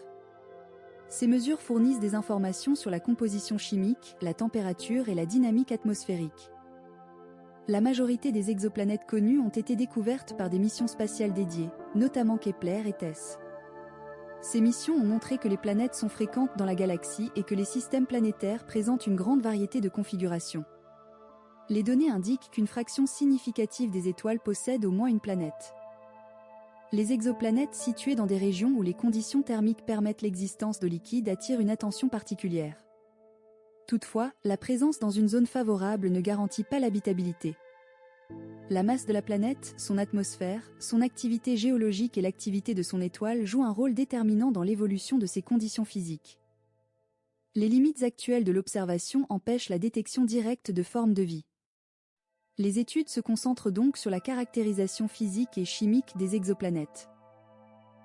Ces mesures fournissent des informations sur la composition chimique, la température et la dynamique atmosphérique. La majorité des exoplanètes connues ont été découvertes par des missions spatiales dédiées, notamment Kepler et TESS. Ces missions ont montré que les planètes sont fréquentes dans la galaxie et que les systèmes planétaires présentent une grande variété de configurations. Les données indiquent qu'une fraction significative des étoiles possède au moins une planète. Les exoplanètes situées dans des régions où les conditions thermiques permettent l'existence de liquides attirent une attention particulière. Toutefois, la présence dans une zone favorable ne garantit pas l'habitabilité. La masse de la planète, son atmosphère, son activité géologique et l'activité de son étoile jouent un rôle déterminant dans l'évolution de ses conditions physiques. Les limites actuelles de l'observation empêchent la détection directe de formes de vie. Les études se concentrent donc sur la caractérisation physique et chimique des exoplanètes.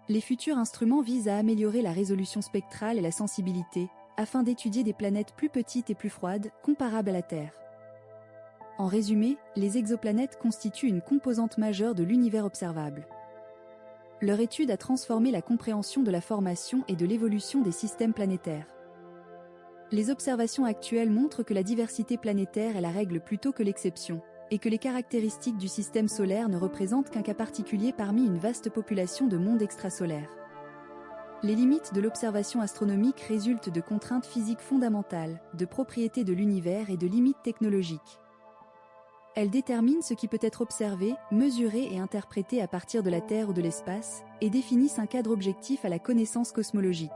Les futurs instruments visent à améliorer la résolution spectrale et la sensibilité, afin d'étudier des planètes plus petites et plus froides, comparables à la Terre. En résumé, les exoplanètes constituent une composante majeure de l'univers observable. Leur étude a transformé la compréhension de la formation et de l'évolution des systèmes planétaires. Les observations actuelles montrent que la diversité planétaire est la règle plutôt que l'exception, et que les caractéristiques du système solaire ne représentent qu'un cas particulier parmi une vaste population de mondes extrasolaires. Les limites de l'observation astronomique résultent de contraintes physiques fondamentales, de propriétés de l'univers et de limites technologiques. Elles déterminent ce qui peut être observé, mesuré et interprété à partir de la Terre ou de l'espace, et définissent un cadre objectif à la connaissance cosmologique.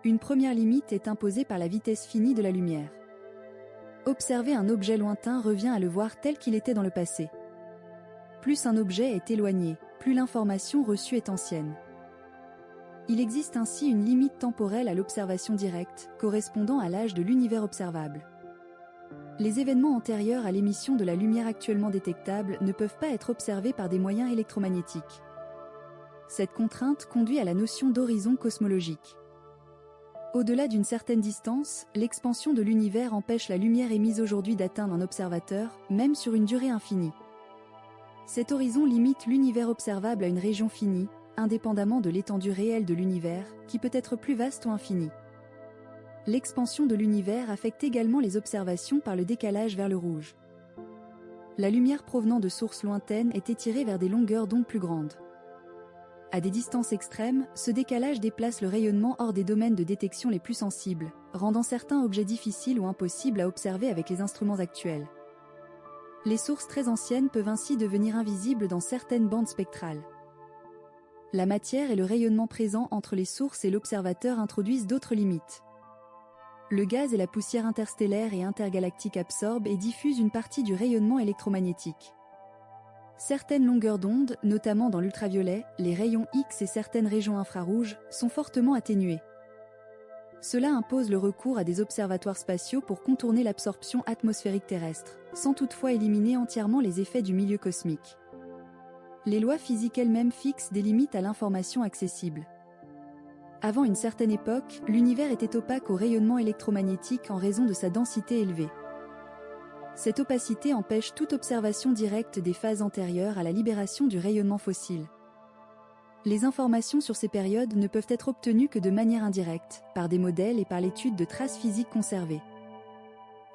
Une première limite est imposée par la vitesse finie de la lumière. Observer un objet lointain revient à le voir tel qu'il était dans le passé. Plus un objet est éloigné, plus l'information reçue est ancienne. Il existe ainsi une limite temporelle à l'observation directe, correspondant à l'âge de l'univers observable. Les événements antérieurs à l'émission de la lumière actuellement détectable ne peuvent pas être observés par des moyens électromagnétiques. Cette contrainte conduit à la notion d'horizon cosmologique. Au-delà d'une certaine distance, l'expansion de l'univers empêche la lumière émise aujourd'hui d'atteindre un observateur, même sur une durée infinie. Cet horizon limite l'univers observable à une région finie, indépendamment de l'étendue réelle de l'univers, qui peut être plus vaste ou infinie. L'expansion de l'univers affecte également les observations par le décalage vers le rouge. La lumière provenant de sources lointaines est étirée vers des longueurs d'onde plus grandes. À des distances extrêmes, ce décalage déplace le rayonnement hors des domaines de détection les plus sensibles, rendant certains objets difficiles ou impossibles à observer avec les instruments actuels. Les sources très anciennes peuvent ainsi devenir invisibles dans certaines bandes spectrales. La matière et le rayonnement présent entre les sources et l'observateur introduisent d'autres limites. Le gaz et la poussière interstellaire et intergalactique absorbent et diffusent une partie du rayonnement électromagnétique. Certaines longueurs d'onde, notamment dans l'ultraviolet, les rayons X et certaines régions infrarouges, sont fortement atténuées. Cela impose le recours à des observatoires spatiaux pour contourner l'absorption atmosphérique terrestre, sans toutefois éliminer entièrement les effets du milieu cosmique. Les lois physiques elles-mêmes fixent des limites à l'information accessible. Avant une certaine époque, l'univers était opaque au rayonnement électromagnétique en raison de sa densité élevée. Cette opacité empêche toute observation directe des phases antérieures à la libération du rayonnement fossile. Les informations sur ces périodes ne peuvent être obtenues que de manière indirecte, par des modèles et par l'étude de traces physiques conservées.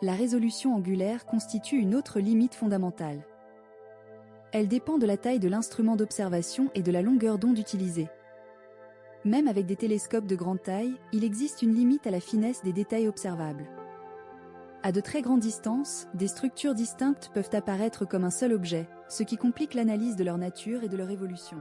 La résolution angulaire constitue une autre limite fondamentale. Elle dépend de la taille de l'instrument d'observation et de la longueur d'onde utilisée. Même avec des télescopes de grande taille, il existe une limite à la finesse des détails observables. À de très grandes distances, des structures distinctes peuvent apparaître comme un seul objet, ce qui complique l'analyse de leur nature et de leur évolution.